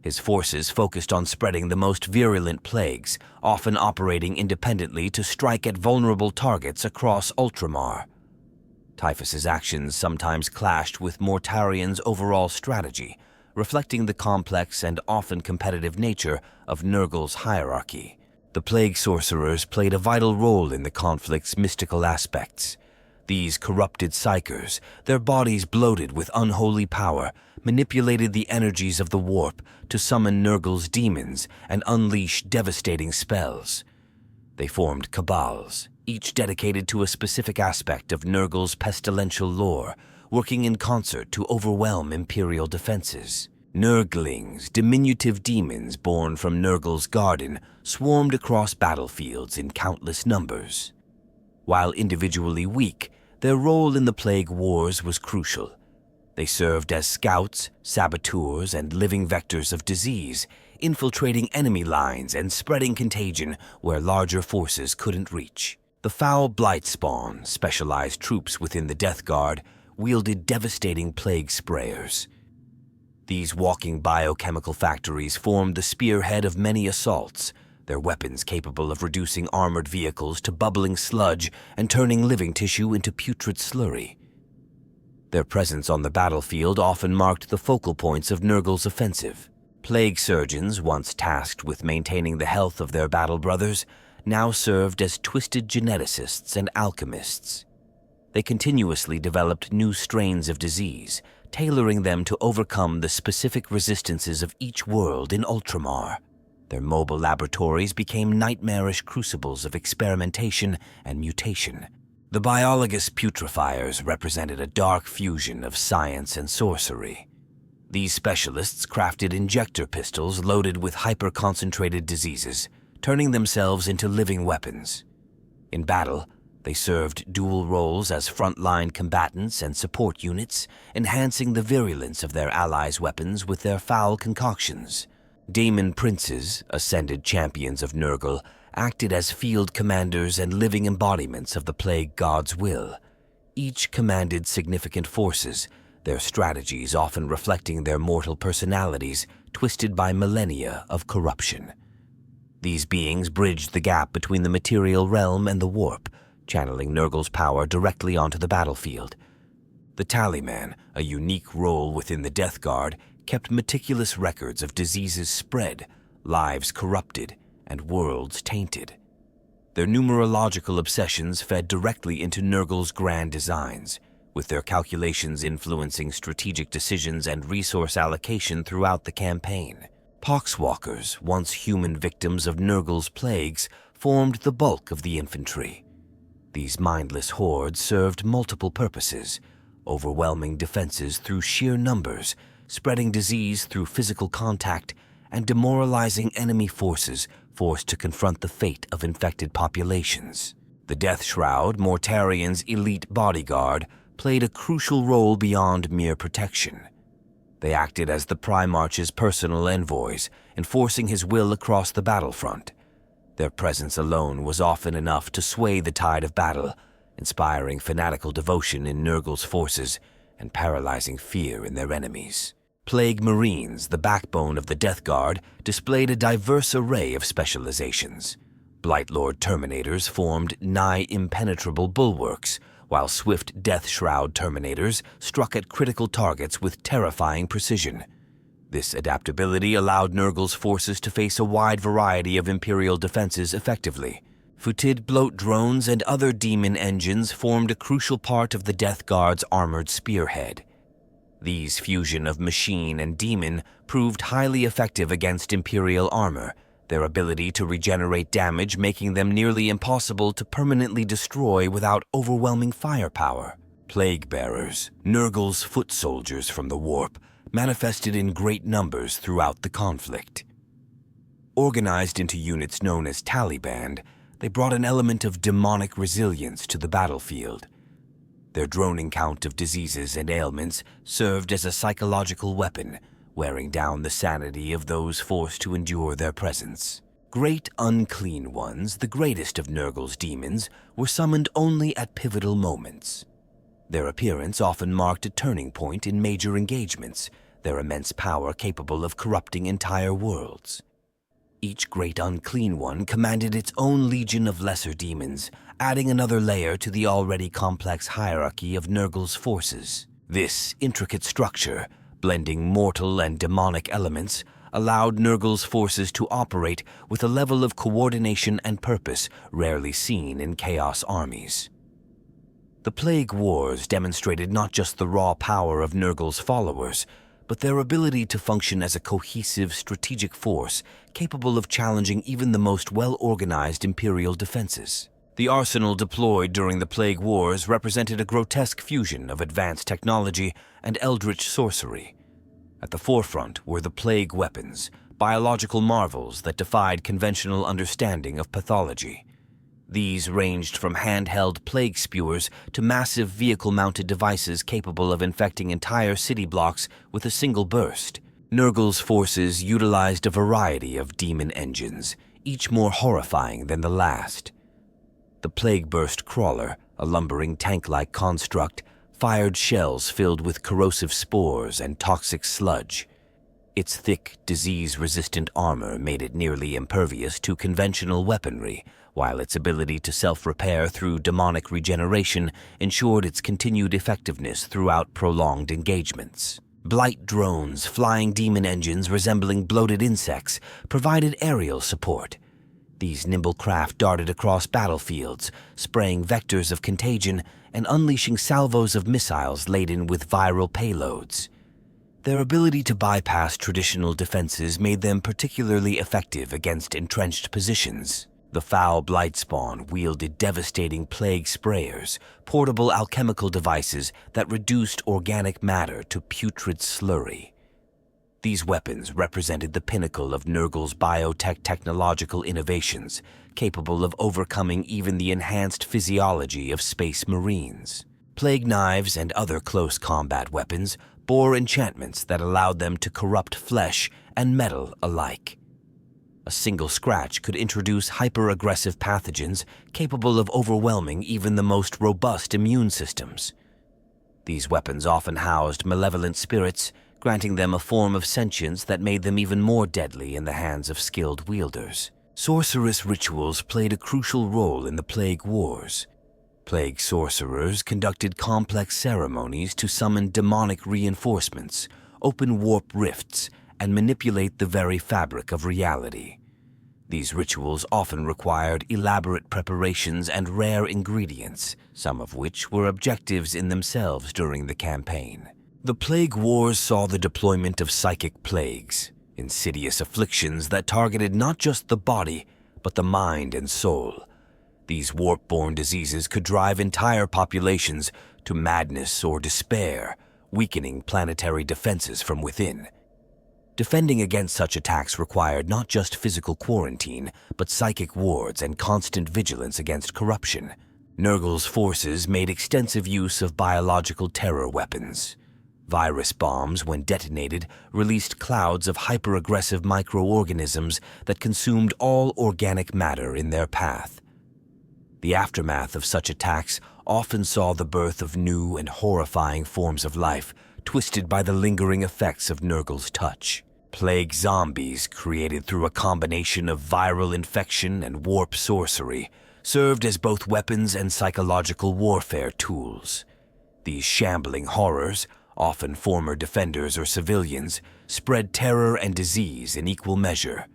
His forces focused on spreading the most virulent plagues, often operating independently to strike at vulnerable targets across Ultramar. Typhus's actions sometimes clashed with Mortarion's overall strategy, reflecting the complex and often competitive nature of Nurgle's hierarchy. The Plague Sorcerers played a vital role in the conflict's mystical aspects. These corrupted psychers, their bodies bloated with unholy power, manipulated the energies of the warp to summon Nurgle's demons and unleash devastating spells. They formed cabals, each dedicated to a specific aspect of Nurgle's pestilential lore, working in concert to overwhelm Imperial defenses. Nurglings, diminutive demons born from Nurgle's garden, swarmed across battlefields in countless numbers. While individually weak, their role in the Plague Wars was crucial. They served as scouts, saboteurs, and living vectors of disease, infiltrating enemy lines and spreading contagion where larger forces couldn't reach. The Foul Blightspawn, specialized troops within the Death Guard, wielded devastating plague sprayers. These walking biochemical factories formed the spearhead of many assaults, their weapons capable of reducing armored vehicles to bubbling sludge and turning living tissue into putrid slurry. Their presence on the battlefield often marked the focal points of Nurgle's offensive. Plague surgeons, once tasked with maintaining the health of their battle brothers, now served as twisted geneticists and alchemists. They continuously developed new strains of disease, tailoring them to overcome the specific resistances of each world in Ultramar. Their mobile laboratories became nightmarish crucibles of experimentation and mutation. The biologous putrefiers represented a dark fusion of science and sorcery. These specialists crafted injector pistols loaded with hyper-concentrated diseases, turning themselves into living weapons. In battle, They served dual roles as frontline combatants and support units, enhancing the virulence of their allies' weapons with their foul concoctions. Demon princes, ascended champions of Nurgle, acted as field commanders and living embodiments of the plague god's will. Each commanded significant forces, their strategies often reflecting their mortal personalities, twisted by millennia of corruption. These beings bridged the gap between the material realm and the warp, channeling Nurgle's power directly onto the battlefield. The Tallyman, a unique role within the Death Guard, kept meticulous records of diseases spread, lives corrupted, and worlds tainted. Their numerological obsessions fed directly into Nurgle's grand designs, with their calculations influencing strategic decisions and resource allocation throughout the campaign. Poxwalkers, once human victims of Nurgle's plagues, formed the bulk of the infantry. These mindless hordes served multiple purposes: overwhelming defenses through sheer numbers, spreading disease through physical contact, and demoralizing enemy forces forced to confront the fate of infected populations. The Death Shroud, Mortarion's elite bodyguard, played a crucial role beyond mere protection. They acted as the Primarch's personal envoys, enforcing his will across the battlefront. Their presence alone was often enough to sway the tide of battle, inspiring fanatical devotion in Nurgle's forces and paralyzing fear in their enemies. Plague Marines, the backbone of the Death Guard, displayed a diverse array of specializations. Blightlord Terminators formed nigh impenetrable bulwarks, while swift Death Shroud Terminators struck at critical targets with terrifying precision. This adaptability allowed Nurgle's forces to face a wide variety of Imperial defenses effectively. Futid bloat drones and other demon engines formed a crucial part of the Death Guard's armored spearhead. These fusion of machine and demon proved highly effective against Imperial armor, their ability to regenerate damage making them nearly impossible to permanently destroy without overwhelming firepower. Plague Bearers, Nurgle's foot soldiers from the warp, manifested in great numbers throughout the conflict. Organized into units known as Tallyband, they brought an element of demonic resilience to the battlefield. Their droning count of diseases and ailments served as a psychological weapon, wearing down the sanity of those forced to endure their presence. Great Unclean Ones, the greatest of Nurgle's demons, were summoned only at pivotal moments. Their appearance often marked a turning point in major engagements, their immense power capable of corrupting entire worlds. Each Great Unclean One commanded its own legion of lesser demons, adding another layer to the already complex hierarchy of Nurgle's forces. This intricate structure, blending mortal and demonic elements, allowed Nurgle's forces to operate with a level of coordination and purpose rarely seen in Chaos armies. The Plague Wars demonstrated not just the raw power of Nurgle's followers, but their ability to function as a cohesive strategic force capable of challenging even the most well-organized Imperial defenses. The arsenal deployed during the Plague Wars represented a grotesque fusion of advanced technology and eldritch sorcery. At the forefront were the plague weapons, biological marvels that defied conventional understanding of pathology. These ranged from handheld plague spewers to massive vehicle-mounted devices capable of infecting entire city blocks with a single burst. Nurgle's forces utilized a variety of demon engines, each more horrifying than the last. The Plague Burst Crawler, a lumbering tank-like construct, fired shells filled with corrosive spores and toxic sludge. Its thick, disease-resistant armor made it nearly impervious to conventional weaponry, while its ability to self-repair through demonic regeneration ensured its continued effectiveness throughout prolonged engagements. Blight drones, flying demon engines resembling bloated insects, provided aerial support. These nimble craft darted across battlefields, spraying vectors of contagion and unleashing salvos of missiles laden with viral payloads. Their ability to bypass traditional defenses made them particularly effective against entrenched positions. The foul Blightspawn wielded devastating plague sprayers, portable alchemical devices that reduced organic matter to putrid slurry. These weapons represented the pinnacle of Nurgle's biotech technological innovations, capable of overcoming even the enhanced physiology of space marines. Plague knives and other close combat weapons bore enchantments that allowed them to corrupt flesh and metal alike. A single scratch could introduce hyper-aggressive pathogens capable of overwhelming even the most robust immune systems. These weapons often housed malevolent spirits, granting them a form of sentience that made them even more deadly in the hands of skilled wielders. Sorceress rituals played a crucial role in the Plague Wars. Plague sorcerers conducted complex ceremonies to summon demonic reinforcements, open warp rifts, and manipulate the very fabric of reality. These rituals often required elaborate preparations and rare ingredients, some of which were objectives in themselves during the campaign. The Plague Wars saw the deployment of psychic plagues, insidious afflictions that targeted not just the body, but the mind and soul. These warp-borne diseases could drive entire populations to madness or despair, weakening planetary defenses from within. Defending against such attacks required not just physical quarantine, but psychic wards and constant vigilance against corruption. Nurgle's forces made extensive use of biological terror weapons. Virus bombs, when detonated, released clouds of hyper-aggressive microorganisms that consumed all organic matter in their path. The aftermath of such attacks often saw the birth of new and horrifying forms of life, twisted by the lingering effects of Nurgle's touch. Plague zombies, created through a combination of viral infection and warp sorcery, served as both weapons and psychological warfare tools. These shambling horrors, often former defenders or civilians, spread terror and disease in equal measure.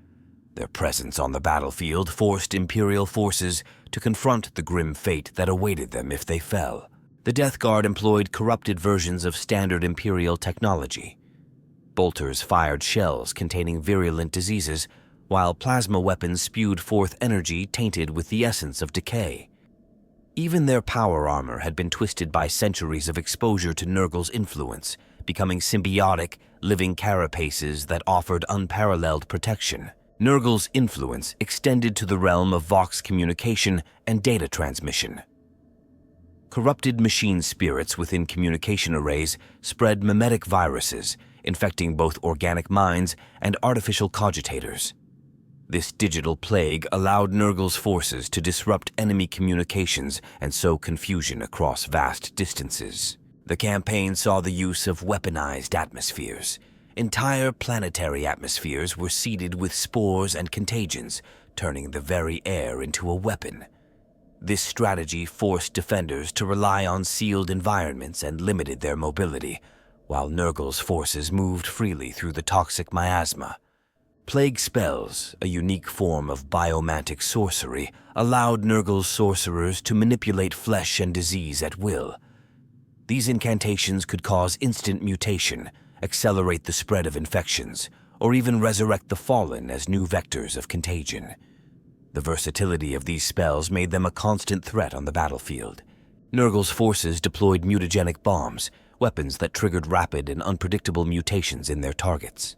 Their presence on the battlefield forced Imperial forces to confront the grim fate that awaited them if they fell. The Death Guard employed corrupted versions of standard Imperial technology. Bolters fired shells containing virulent diseases, while plasma weapons spewed forth energy tainted with the essence of decay. Even their power armor had been twisted by centuries of exposure to Nurgle's influence, becoming symbiotic, living carapaces that offered unparalleled protection. Nurgle's influence extended to the realm of Vox communication and data transmission. Corrupted machine spirits within communication arrays spread mimetic viruses, infecting both organic minds and artificial cogitators. This digital plague allowed Nurgle's forces to disrupt enemy communications and sow confusion across vast distances. The campaign saw the use of weaponized atmospheres. Entire planetary atmospheres were seeded with spores and contagions, turning the very air into a weapon. This strategy forced defenders to rely on sealed environments and limited their mobility, while Nurgle's forces moved freely through the toxic miasma. Plague spells, a unique form of biomantic sorcery, allowed Nurgle's sorcerers to manipulate flesh and disease at will. These incantations could cause instant mutation, accelerate the spread of infections, or even resurrect the fallen as new vectors of contagion. The versatility of these spells made them a constant threat on the battlefield. Nurgle's forces deployed mutagenic bombs, weapons that triggered rapid and unpredictable mutations in their targets.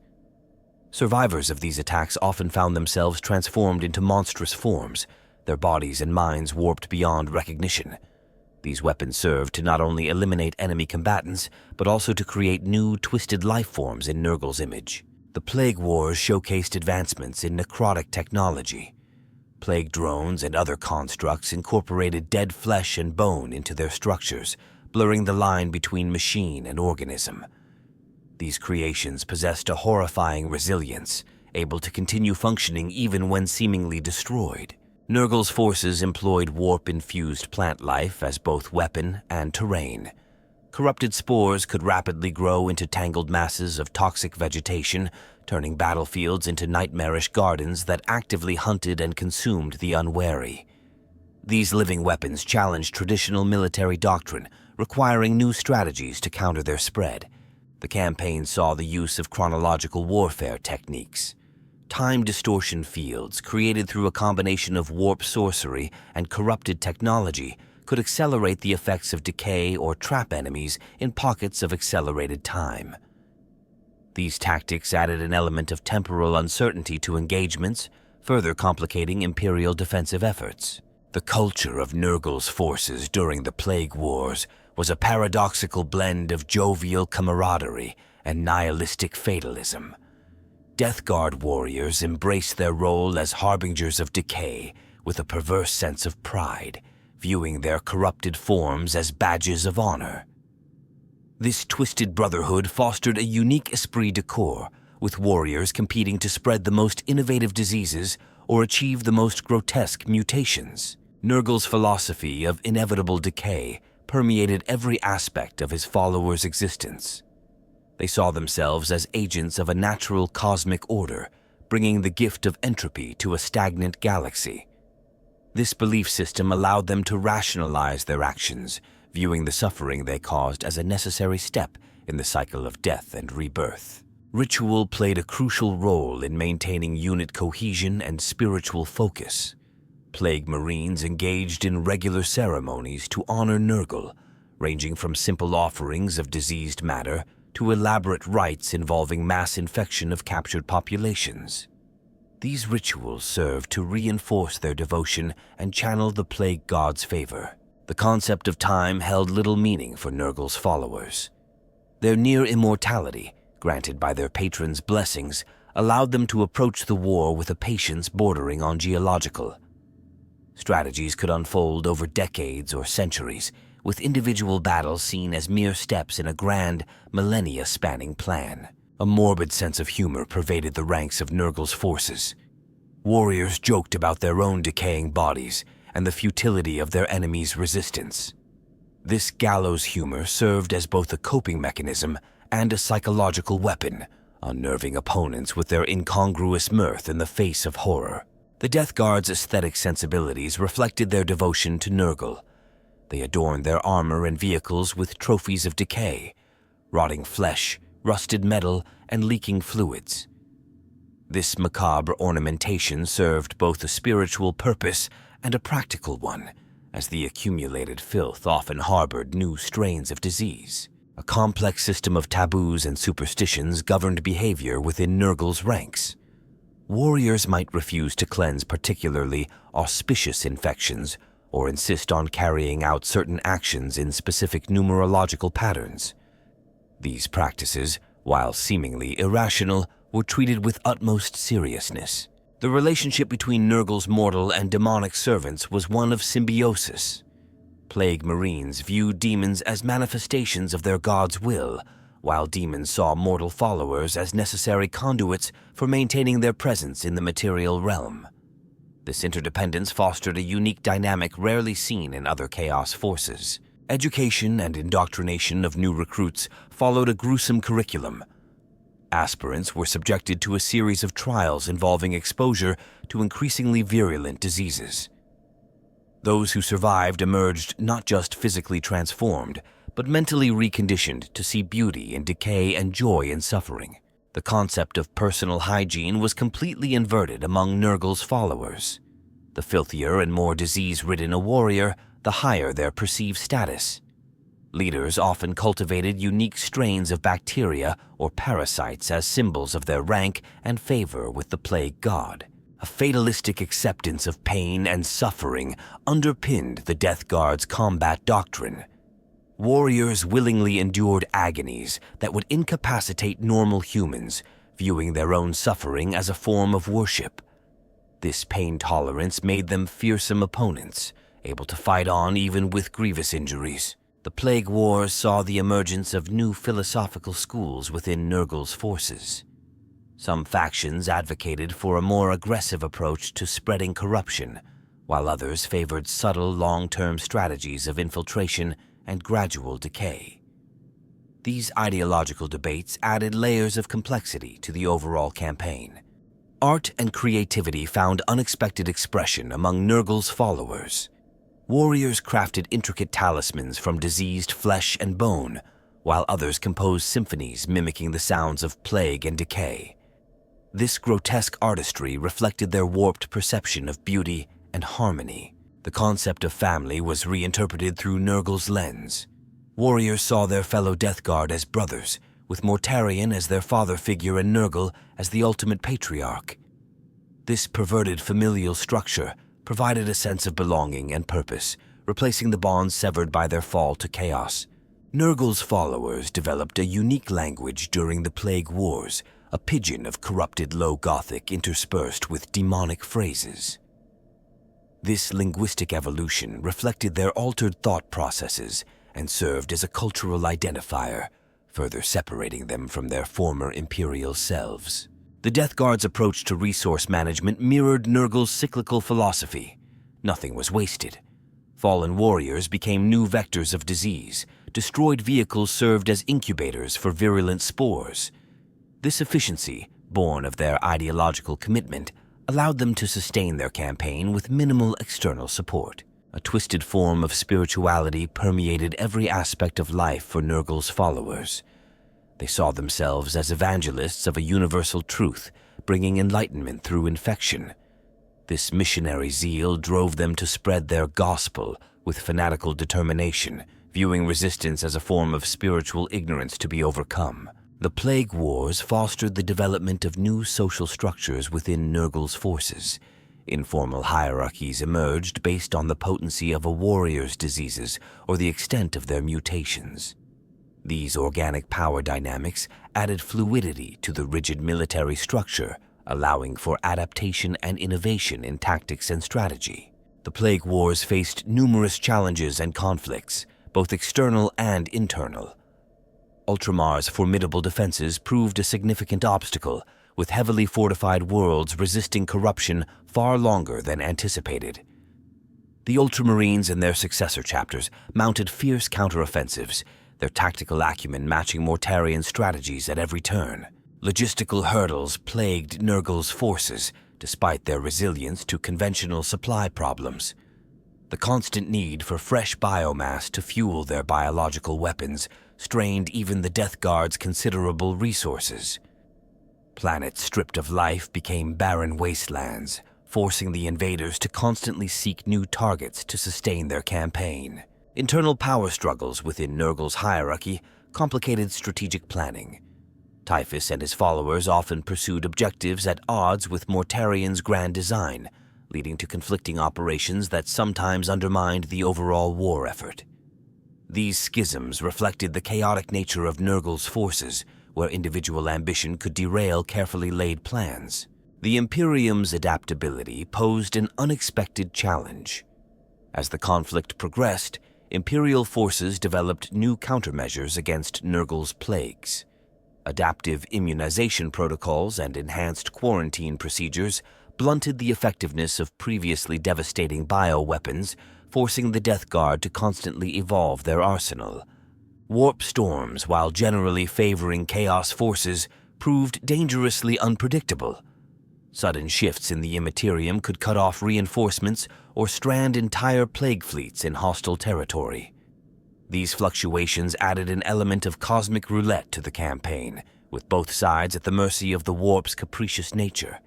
Survivors of these attacks often found themselves transformed into monstrous forms, their bodies and minds warped beyond recognition. These weapons served to not only eliminate enemy combatants, but also to create new, twisted life forms in Nurgle's image. The Plague Wars showcased advancements in necrotic technology. Plague drones and other constructs incorporated dead flesh and bone into their structures, blurring the line between machine and organism. These creations possessed a horrifying resilience, able to continue functioning even when seemingly destroyed. Nurgle's forces employed warp-infused plant life as both weapon and terrain. Corrupted spores could rapidly grow into tangled masses of toxic vegetation, turning battlefields into nightmarish gardens that actively hunted and consumed the unwary. These living weapons challenged traditional military doctrine, requiring new strategies to counter their spread. The campaign saw the use of chronological warfare techniques. Time distortion fields, created through a combination of warp sorcery and corrupted technology, could accelerate the effects of decay or trap enemies in pockets of accelerated time. These tactics added an element of temporal uncertainty to engagements, further complicating Imperial defensive efforts. The culture of Nurgle's forces during the Plague Wars was a paradoxical blend of jovial camaraderie and nihilistic fatalism. Death Guard warriors embraced their role as harbingers of decay with a perverse sense of pride, viewing their corrupted forms as badges of honor. This twisted brotherhood fostered a unique esprit de corps, with warriors competing to spread the most innovative diseases or achieve the most grotesque mutations. Nurgle's philosophy of inevitable decay permeated every aspect of his followers' existence. They saw themselves as agents of a natural cosmic order, bringing the gift of entropy to a stagnant galaxy. This belief system allowed them to rationalize their actions, viewing the suffering they caused as a necessary step in the cycle of death and rebirth. Ritual played a crucial role in maintaining unit cohesion and spiritual focus. Plague Marines engaged in regular ceremonies to honor Nurgle, ranging from simple offerings of diseased matter to elaborate rites involving mass infection of captured populations. These rituals served to reinforce their devotion and channel the Plague God's favor. The concept of time held little meaning for Nurgle's followers. Their near immortality, granted by their patron's blessings, allowed them to approach the war with a patience bordering on geological. Strategies could unfold over decades or centuries, with individual battles seen as mere steps in a grand, millennia-spanning plan. A morbid sense of humor pervaded the ranks of Nurgle's forces. Warriors joked about their own decaying bodies and the futility of their enemies' resistance. This gallows humor served as both a coping mechanism and a psychological weapon, unnerving opponents with their incongruous mirth in the face of horror. The Death Guard's aesthetic sensibilities reflected their devotion to Nurgle. They adorned their armor and vehicles with trophies of decay, rotting flesh, rusted metal, and leaking fluids. This macabre ornamentation served both a spiritual purpose and a practical one, as the accumulated filth often harbored new strains of disease. A complex system of taboos and superstitions governed behavior within Nurgle's ranks. Warriors might refuse to cleanse particularly auspicious infections or insist on carrying out certain actions in specific numerological patterns. These practices, while seemingly irrational, were treated with utmost seriousness. The relationship between Nurgle's mortal and demonic servants was one of symbiosis. Plague Marines viewed demons as manifestations of their god's will, while demons saw mortal followers as necessary conduits for maintaining their presence in the material realm. This interdependence fostered a unique dynamic rarely seen in other Chaos forces. Education and indoctrination of new recruits followed a gruesome curriculum. Aspirants were subjected to a series of trials involving exposure to increasingly virulent diseases. Those who survived emerged not just physically transformed, but mentally reconditioned to see beauty in decay and joy in suffering. The concept of personal hygiene was completely inverted among Nurgle's followers. The filthier and more disease-ridden a warrior, the higher their perceived status. Leaders often cultivated unique strains of bacteria or parasites as symbols of their rank and favor with the Plague God. A fatalistic acceptance of pain and suffering underpinned the Death Guard's combat doctrine. Warriors willingly endured agonies that would incapacitate normal humans, viewing their own suffering as a form of worship. This pain tolerance made them fearsome opponents, able to fight on even with grievous injuries. The Plague Wars saw the emergence of new philosophical schools within Nurgle's forces. Some factions advocated for a more aggressive approach to spreading corruption, while others favored subtle long-term strategies of infiltration and gradual decay. These ideological debates added layers of complexity to the overall campaign. Art and creativity found unexpected expression among Nurgle's followers. Warriors crafted intricate talismans from diseased flesh and bone, while others composed symphonies mimicking the sounds of plague and decay. This grotesque artistry reflected their warped perception of beauty and harmony. The concept of family was reinterpreted through Nurgle's lens. Warriors saw their fellow Death Guard as brothers, with Mortarion as their father figure and Nurgle as the ultimate patriarch. This perverted familial structure provided a sense of belonging and purpose, replacing the bonds severed by their fall to chaos. Nurgle's followers developed a unique language during the Plague Wars, a pidgin of corrupted Low Gothic interspersed with demonic phrases. This linguistic evolution reflected their altered thought processes and served as a cultural identifier, further separating them from their former Imperial selves. The Death Guard's approach to resource management mirrored Nurgle's cyclical philosophy. Nothing was wasted. Fallen warriors became new vectors of disease. Destroyed vehicles served as incubators for virulent spores. This efficiency, born of their ideological commitment, allowed them to sustain their campaign with minimal external support. A twisted form of spirituality permeated every aspect of life for Nurgle's followers. They saw themselves as evangelists of a universal truth, bringing enlightenment through infection. This missionary zeal drove them to spread their gospel with fanatical determination, viewing resistance as a form of spiritual ignorance to be overcome. The Plague Wars fostered the development of new social structures within Nurgle's forces. Informal hierarchies emerged based on the potency of a warrior's diseases or the extent of their mutations. These organic power dynamics added fluidity to the rigid military structure, allowing for adaptation and innovation in tactics and strategy. The Plague Wars faced numerous challenges and conflicts, both external and internal. Ultramar's formidable defenses proved a significant obstacle, with heavily fortified worlds resisting corruption far longer than anticipated. The Ultramarines and their successor chapters mounted fierce counteroffensives, their tactical acumen matching Mortarion's strategies at every turn. Logistical hurdles plagued Nurgle's forces, despite their resilience to conventional supply problems. The constant need for fresh biomass to fuel their biological weapons strained even the Death Guard's considerable resources. Planets stripped of life became barren wastelands, forcing the invaders to constantly seek new targets to sustain their campaign. Internal power struggles within Nurgle's hierarchy complicated strategic planning. Typhus and his followers often pursued objectives at odds with Mortarion's grand design, leading to conflicting operations that sometimes undermined the overall war effort. These schisms reflected the chaotic nature of Nurgle's forces, where individual ambition could derail carefully laid plans. The Imperium's adaptability posed an unexpected challenge. As the conflict progressed, Imperial forces developed new countermeasures against Nurgle's plagues. Adaptive immunization protocols and enhanced quarantine procedures blunted the effectiveness of previously devastating bioweapons, forcing the Death Guard to constantly evolve their arsenal. Warp storms, while generally favoring Chaos forces, proved dangerously unpredictable. Sudden shifts in the Immaterium could cut off reinforcements or strand entire plague fleets in hostile territory. These fluctuations added an element of cosmic roulette to the campaign, with both sides at the mercy of the warp's capricious nature.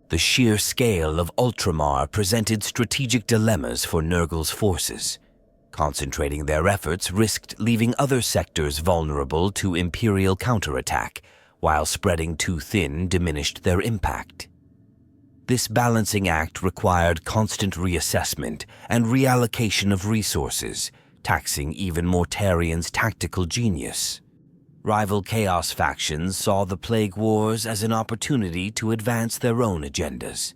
The sheer scale of Ultramar presented strategic dilemmas for Nurgle's forces. Concentrating their efforts risked leaving other sectors vulnerable to Imperial counterattack, while spreading too thin diminished their impact. This balancing act required constant reassessment and reallocation of resources, taxing even Mortarion's tactical genius. Rival Chaos factions saw the Plague Wars as an opportunity to advance their own agendas.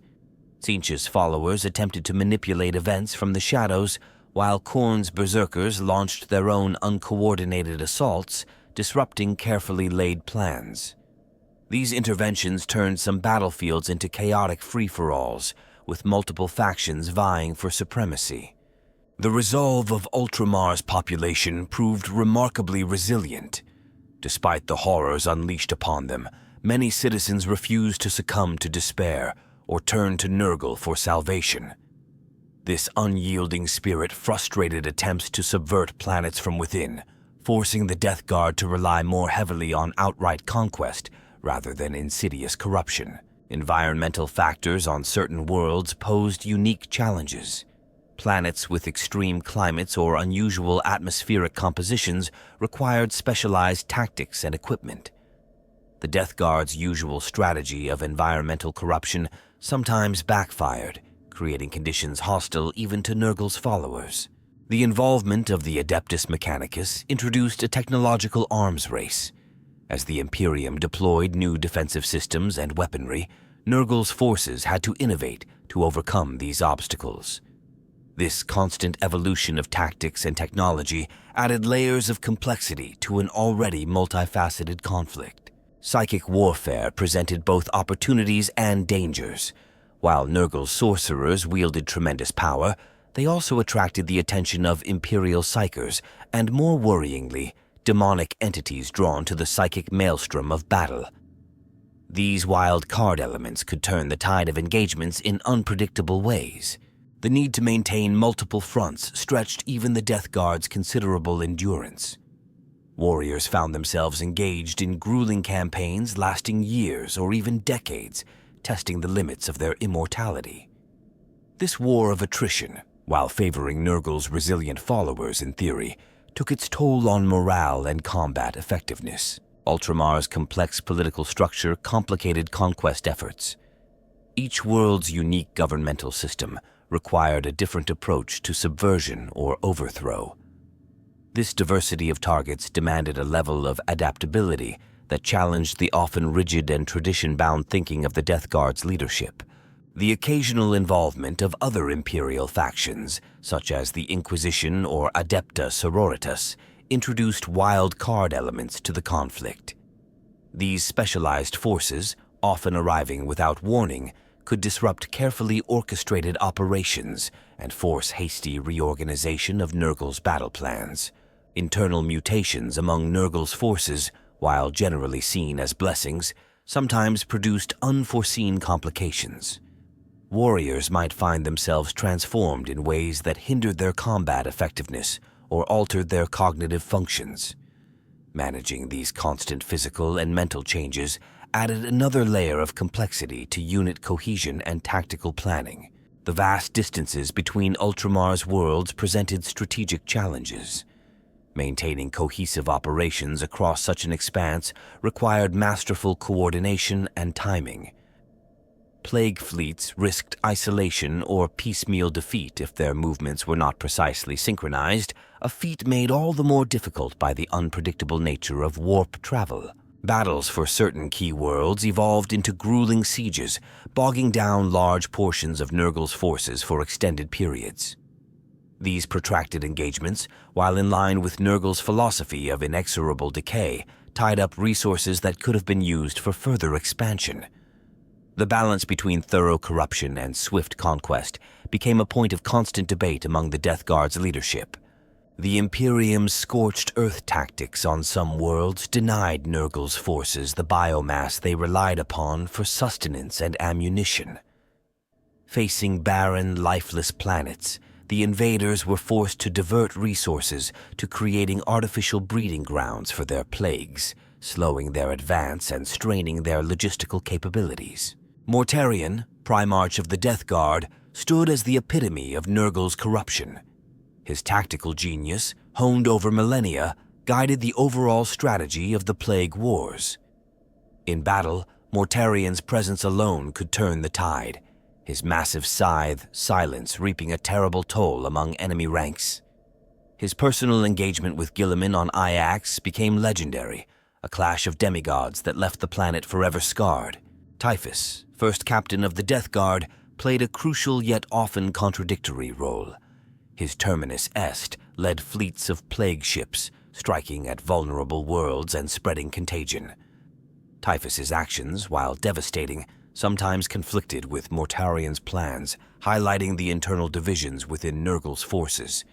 Tzeentch's followers attempted to manipulate events from the shadows, while Khorne's berserkers launched their own uncoordinated assaults, disrupting carefully laid plans. These interventions turned some battlefields into chaotic free-for-alls, with multiple factions vying for supremacy. The resolve of Ultramar's population proved remarkably resilient. Despite the horrors unleashed upon them, many citizens refused to succumb to despair or turn to Nurgle for salvation. This unyielding spirit frustrated attempts to subvert planets from within, forcing the Death Guard to rely more heavily on outright conquest rather than insidious corruption. Environmental factors on certain worlds posed unique challenges. Planets with extreme climates or unusual atmospheric compositions required specialized tactics and equipment. The Death Guard's usual strategy of environmental corruption sometimes backfired, creating conditions hostile even to Nurgle's followers. The involvement of the Adeptus Mechanicus introduced a technological arms race. As the Imperium deployed new defensive systems and weaponry, Nurgle's forces had to innovate to overcome these obstacles. This constant evolution of tactics and technology added layers of complexity to an already multifaceted conflict. Psychic warfare presented both opportunities and dangers. While Nurgle's sorcerers wielded tremendous power, they also attracted the attention of Imperial psychers and, more worryingly, demonic entities drawn to the psychic maelstrom of battle. These wild card elements could turn the tide of engagements in unpredictable ways. The need to maintain multiple fronts stretched even the Death Guard's considerable endurance. Warriors found themselves engaged in grueling campaigns lasting years or even decades, testing the limits of their immortality. This war of attrition, while favoring Nurgle's resilient followers in theory, took its toll on morale and combat effectiveness. Ultramar's complex political structure complicated conquest efforts. Each world's unique governmental system required a different approach to subversion or overthrow. This diversity of targets demanded a level of adaptability that challenged the often rigid and tradition-bound thinking of the Death Guard's leadership. The occasional involvement of other Imperial factions, such as the Inquisition or Adepta Sororitas, introduced wild card elements to the conflict. These specialized forces, often arriving without warning, could disrupt carefully orchestrated operations and force hasty reorganization of Nurgle's battle plans. Internal mutations among Nurgle's forces, while generally seen as blessings, sometimes produced unforeseen complications. Warriors might find themselves transformed in ways that hindered their combat effectiveness or altered their cognitive functions. Managing these constant physical and mental changes added another layer of complexity to unit cohesion and tactical planning. The vast distances between Ultramar's worlds presented strategic challenges. Maintaining cohesive operations across such an expanse required masterful coordination and timing. Plague fleets risked isolation or piecemeal defeat if their movements were not precisely synchronized, a feat made all the more difficult by the unpredictable nature of warp travel. Battles for certain key worlds evolved into grueling sieges, bogging down large portions of Nurgle's forces for extended periods. These protracted engagements, while in line with Nurgle's philosophy of inexorable decay, tied up resources that could have been used for further expansion. The balance between thorough corruption and swift conquest became a point of constant debate among the Death Guard's leadership. The Imperium's scorched earth tactics on some worlds denied Nurgle's forces the biomass they relied upon for sustenance and ammunition. Facing barren, lifeless planets, the invaders were forced to divert resources to creating artificial breeding grounds for their plagues, slowing their advance and straining their logistical capabilities. Mortarion, Primarch of the Death Guard, stood as the epitome of Nurgle's corruption. His tactical genius, honed over millennia, guided the overall strategy of the Plague Wars. In battle, Mortarion's presence alone could turn the tide, his massive scythe silence reaping a terrible toll among enemy ranks. His personal engagement with Guilliman on Iax became legendary, a clash of demigods that left the planet forever scarred. Typhus, first captain of the Death Guard, played a crucial yet often contradictory role. His Terminus Est led fleets of plague ships, striking at vulnerable worlds and spreading contagion. Typhus's actions, while devastating, sometimes conflicted with Mortarion's plans, highlighting the internal divisions within Nurgle's forces.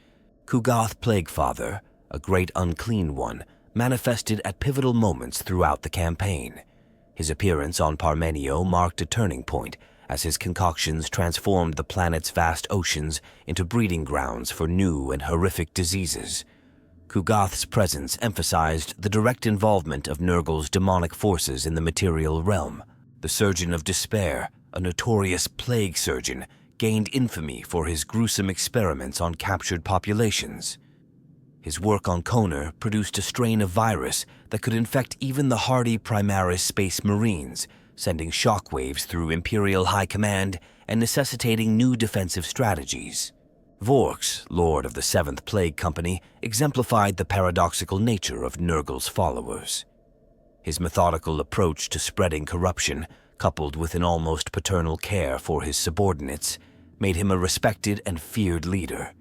Ku'gath Plaguefather, a great unclean one, manifested at pivotal moments throughout the campaign. His appearance on Parmenio marked a turning point, as his concoctions transformed the planet's vast oceans into breeding grounds for new and horrific diseases. Ku'gath's presence emphasized the direct involvement of Nurgle's demonic forces in the material realm. The Surgeon of Despair, a notorious plague surgeon, gained infamy for his gruesome experiments on captured populations. His work on Konar produced a strain of virus that could infect even the hardy Primaris space marines, sending shockwaves through Imperial High Command and necessitating new defensive strategies. Vorx, Lord of the Seventh Plague Company, exemplified the paradoxical nature of Nurgle's followers. His methodical approach to spreading corruption, coupled with an almost paternal care for his subordinates, made him a respected and feared leader.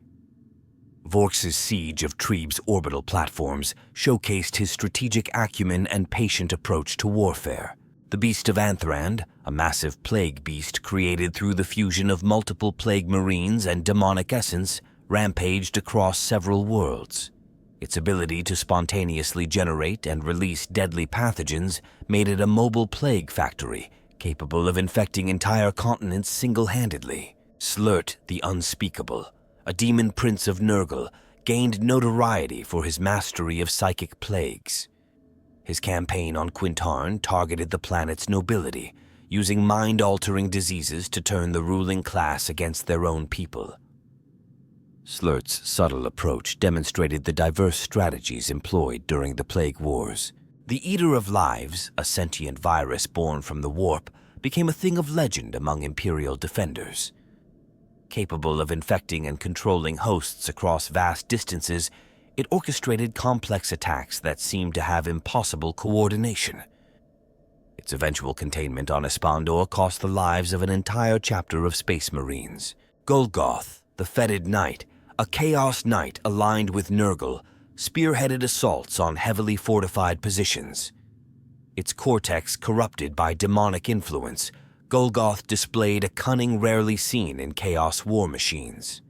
Vorx's siege of Treeb's orbital platforms showcased his strategic acumen and patient approach to warfare. The Beast of Anthrand, a massive plague beast created through the fusion of multiple plague marines and demonic essence, rampaged across several worlds. Its ability to spontaneously generate and release deadly pathogens made it a mobile plague factory, capable of infecting entire continents single-handedly. Slurt the Unspeakable, a demon prince of Nurgle, gained notoriety for his mastery of psychic plagues. His campaign on Quintarn targeted the planet's nobility, using mind-altering diseases to turn the ruling class against their own people. Slurt's subtle approach demonstrated the diverse strategies employed during the Plague Wars. The Eater of Lives, a sentient virus born from the Warp, became a thing of legend among Imperial defenders. Capable of infecting and controlling hosts across vast distances, it orchestrated complex attacks that seemed to have impossible coordination. Its eventual containment on Espandor cost the lives of an entire chapter of Space Marines. Golgoth, the Fetid Knight, a Chaos Knight aligned with Nurgle, spearheaded assaults on heavily fortified positions. Its cortex corrupted by demonic influence, Golgoth displayed a cunning rarely seen in Chaos war machines.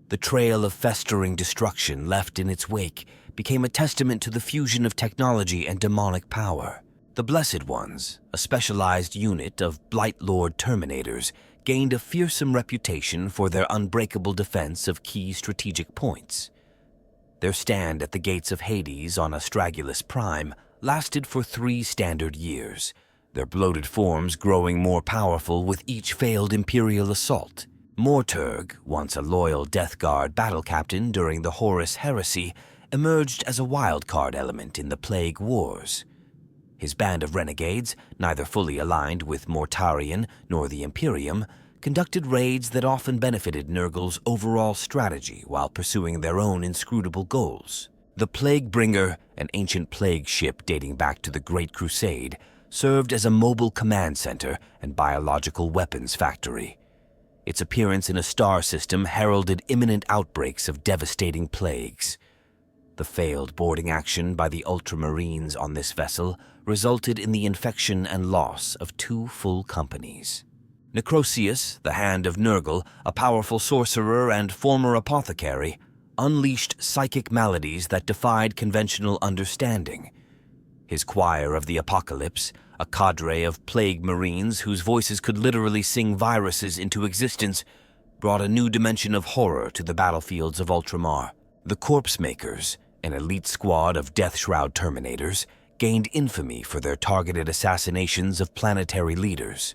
The trail of festering destruction left in its wake became a testament to the fusion of technology and demonic power. The Blessed Ones, a specialized unit of Blightlord Terminators, gained a fearsome reputation for their unbreakable defense of key strategic points. Their stand at the gates of Hades on Astragalus Prime lasted for 3 standard years, their bloated forms growing more powerful with each failed Imperial assault. Mortarg, once a loyal Death Guard battle captain during the Horus Heresy, emerged as a wildcard element in the Plague Wars. His band of renegades, neither fully aligned with Mortarion nor the Imperium, conducted raids that often benefited Nurgle's overall strategy while pursuing their own inscrutable goals. The Plaguebringer, an ancient plague ship dating back to the Great Crusade, served as a mobile command center and biological weapons factory. Its appearance in a star system heralded imminent outbreaks of devastating plagues. The failed boarding action by the Ultramarines on this vessel resulted in the infection and loss of 2 full companies. Necrosius, the Hand of Nurgle, a powerful sorcerer and former apothecary, unleashed psychic maladies that defied conventional understanding. His Choir of the Apocalypse, a cadre of plague marines whose voices could literally sing viruses into existence, brought a new dimension of horror to the battlefields of Ultramar. The Corpse Makers, an elite squad of Deathshroud Terminators, gained infamy for their targeted assassinations of planetary leaders.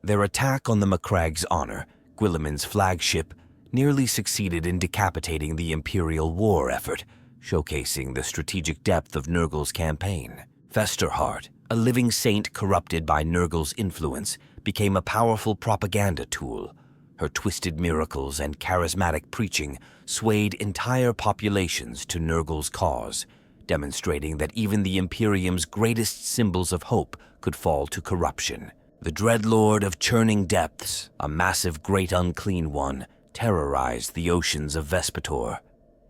Their attack on the Macragg's Honor, Guilliman's flagship, nearly succeeded in decapitating the Imperial war effort, showcasing the strategic depth of Nurgle's campaign. Festerheart, a living saint corrupted by Nurgle's influence, became a powerful propaganda tool. Her twisted miracles and charismatic preaching swayed entire populations to Nurgle's cause, demonstrating that even the Imperium's greatest symbols of hope could fall to corruption. The Dreadlord of Churning Depths, a massive great unclean one, terrorized the oceans of Vespator.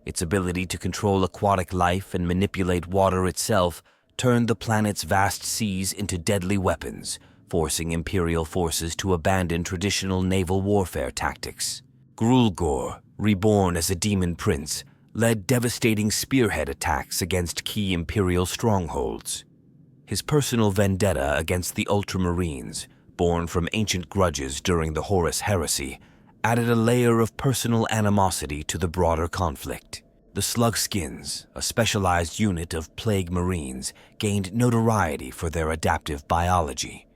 Its ability to control aquatic life and manipulate water itself turned the planet's vast seas into deadly weapons, forcing Imperial forces to abandon traditional naval warfare tactics. Grulgor, reborn as a demon prince, led devastating spearhead attacks against key Imperial strongholds. His personal vendetta against the Ultramarines, born from ancient grudges during the Horus Heresy, added a layer of personal animosity to the broader conflict. The Slugskins, a specialized unit of plague marines, gained notoriety for their adaptive biology.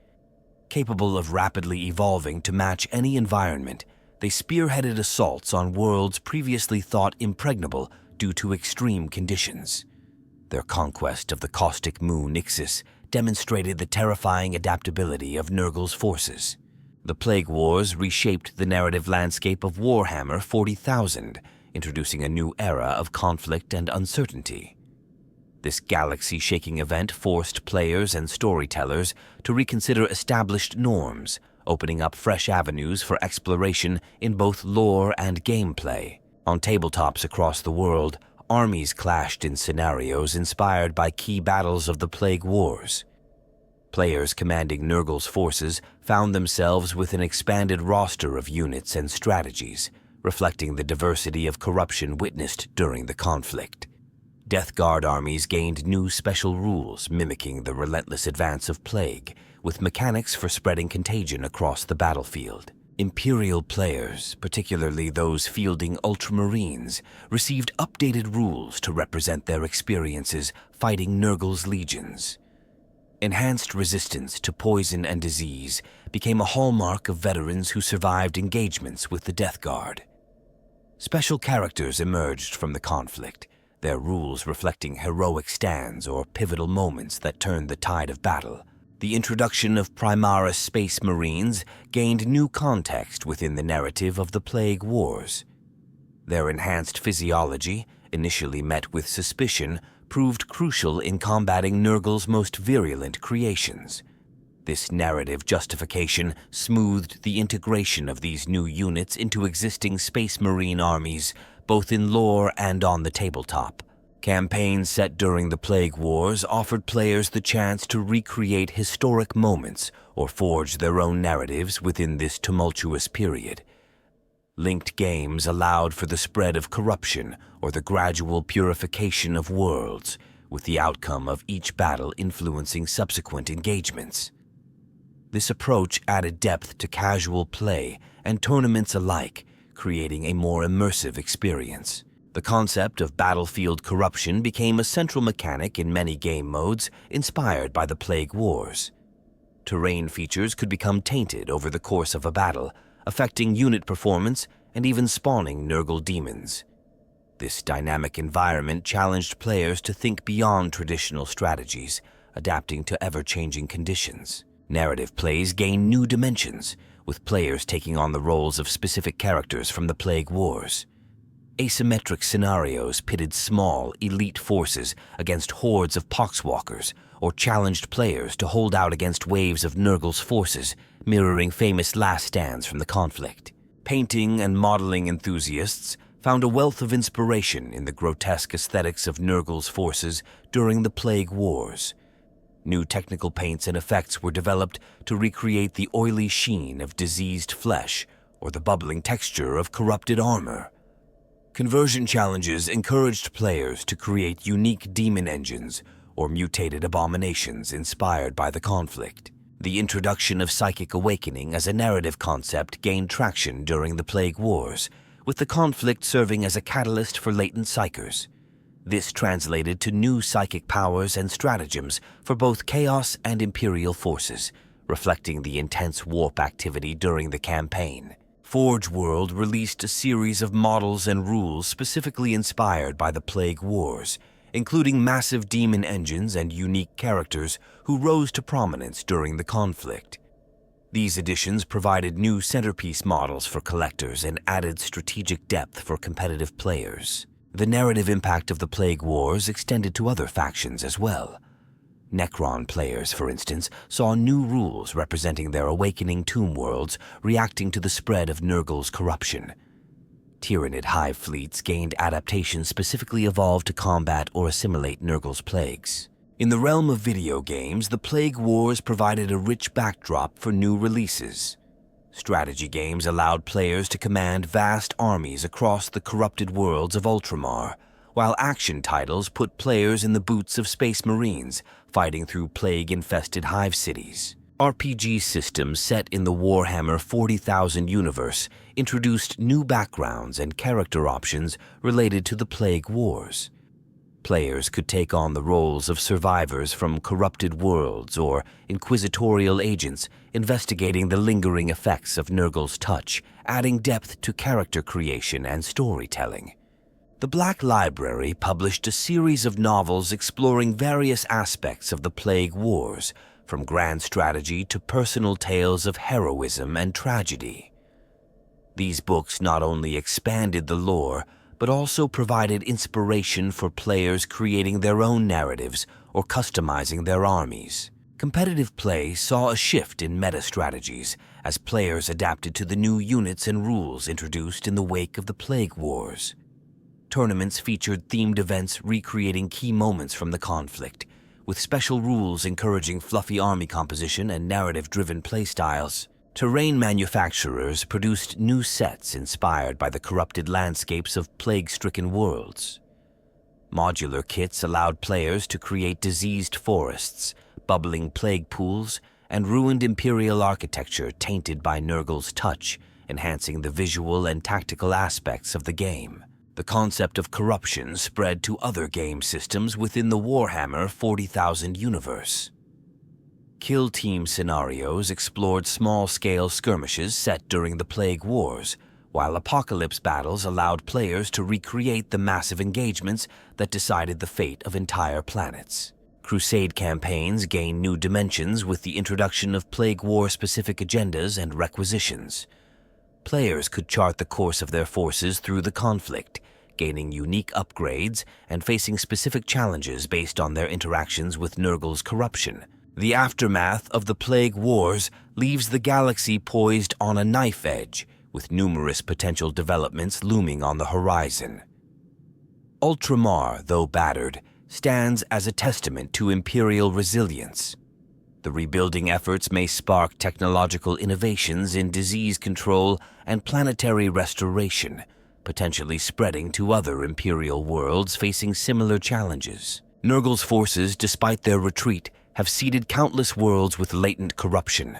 Capable of rapidly evolving to match any environment, they spearheaded assaults on worlds previously thought impregnable due to extreme conditions. Their conquest of the caustic moon Ixis demonstrated the terrifying adaptability of Nurgle's forces. The Plague Wars reshaped the narrative landscape of Warhammer 40,000, introducing a new era of conflict and uncertainty. This galaxy-shaking event forced players and storytellers to reconsider established norms, opening up fresh avenues for exploration in both lore and gameplay. On tabletops across the world, armies clashed in scenarios inspired by key battles of the Plague Wars. Players commanding Nurgle's forces found themselves with an expanded roster of units and strategies, reflecting the diversity of corruption witnessed during the conflict. Death Guard armies gained new special rules mimicking the relentless advance of plague, with mechanics for spreading contagion across the battlefield. Imperial players, particularly those fielding Ultramarines, received updated rules to represent their experiences fighting Nurgle's legions. Enhanced resistance to poison and disease became a hallmark of veterans who survived engagements with the Death Guard. Special characters emerged from the conflict, their rules reflecting heroic stands or pivotal moments that turned the tide of battle. The introduction of Primaris Space Marines gained new context within the narrative of the Plague Wars. Their enhanced physiology, initially met with suspicion, proved crucial in combating Nurgle's most virulent creations. This narrative justification smoothed the integration of these new units into existing Space Marine armies, both in lore and on the tabletop. Campaigns set during the Plague Wars offered players the chance to recreate historic moments or forge their own narratives within this tumultuous period. Linked games allowed for the spread of corruption or the gradual purification of worlds, with the outcome of each battle influencing subsequent engagements. This approach added depth to casual play and tournaments alike, creating a more immersive experience. The concept of battlefield corruption became a central mechanic in many game modes inspired by the Plague Wars. Terrain features could become tainted over the course of a battle, affecting unit performance and even spawning Nurgle demons. This dynamic environment challenged players to think beyond traditional strategies, adapting to ever-changing conditions. Narrative plays gained new dimensions, with players taking on the roles of specific characters from the Plague Wars. Asymmetric scenarios pitted small, elite forces against hordes of poxwalkers, or challenged players to hold out against waves of Nurgle's forces, mirroring famous last stands from the conflict. Painting and modeling enthusiasts found a wealth of inspiration in the grotesque aesthetics of Nurgle's forces during the Plague Wars. New technical paints and effects were developed to recreate the oily sheen of diseased flesh or the bubbling texture of corrupted armor. Conversion challenges encouraged players to create unique demon engines or mutated abominations inspired by the conflict. The introduction of psychic awakening as a narrative concept gained traction during the Plague Wars, with the conflict serving as a catalyst for latent psychers. This translated to new psychic powers and stratagems for both Chaos and Imperial forces, reflecting the intense warp activity during the campaign. Forge World released a series of models and rules specifically inspired by the Plague Wars, including massive demon engines and unique characters who rose to prominence during the conflict. These additions provided new centerpiece models for collectors and added strategic depth for competitive players. The narrative impact of the Plague Wars extended to other factions as well. Necron players, for instance, saw new rules representing their awakening tomb worlds reacting to the spread of Nurgle's corruption. Tyranid hive fleets gained adaptations specifically evolved to combat or assimilate Nurgle's plagues. In the realm of video games, the Plague Wars provided a rich backdrop for new releases. Strategy games allowed players to command vast armies across the corrupted worlds of Ultramar, while action titles put players in the boots of Space Marines, fighting through plague-infested hive cities. RPG systems set in the Warhammer 40,000 universe introduced new backgrounds and character options related to the Plague Wars. Players could take on the roles of survivors from corrupted worlds or inquisitorial agents investigating the lingering effects of Nurgle's touch, adding depth to character creation and storytelling. The Black Library published a series of novels exploring various aspects of the Plague Wars, from grand strategy to personal tales of heroism and tragedy. These books not only expanded the lore, but also provided inspiration for players creating their own narratives or customizing their armies. Competitive play saw a shift in meta strategies as players adapted to the new units and rules introduced in the wake of the Plague Wars. Tournaments featured themed events recreating key moments from the conflict, with special rules encouraging fluffy army composition and narrative-driven playstyles. Terrain manufacturers produced new sets inspired by the corrupted landscapes of plague-stricken worlds. Modular kits allowed players to create diseased forests, bubbling plague pools, and ruined imperial architecture tainted by Nurgle's touch, enhancing the visual and tactical aspects of the game. The concept of corruption spread to other game systems within the Warhammer 40,000 universe. Kill team scenarios explored small-scale skirmishes set during the Plague Wars, while apocalypse battles allowed players to recreate the massive engagements that decided the fate of entire planets. Crusade campaigns gained new dimensions with the introduction of Plague War-specific agendas and requisitions. Players could chart the course of their forces through the conflict, gaining unique upgrades and facing specific challenges based on their interactions with Nurgle's corruption. The aftermath of the Plague Wars leaves the galaxy poised on a knife edge, with numerous potential developments looming on the horizon. Ultramar, though battered, stands as a testament to Imperial resilience. The rebuilding efforts may spark technological innovations in disease control and planetary restoration, potentially spreading to other Imperial worlds facing similar challenges. Nurgle's forces, despite their retreat, have seeded countless worlds with latent corruption.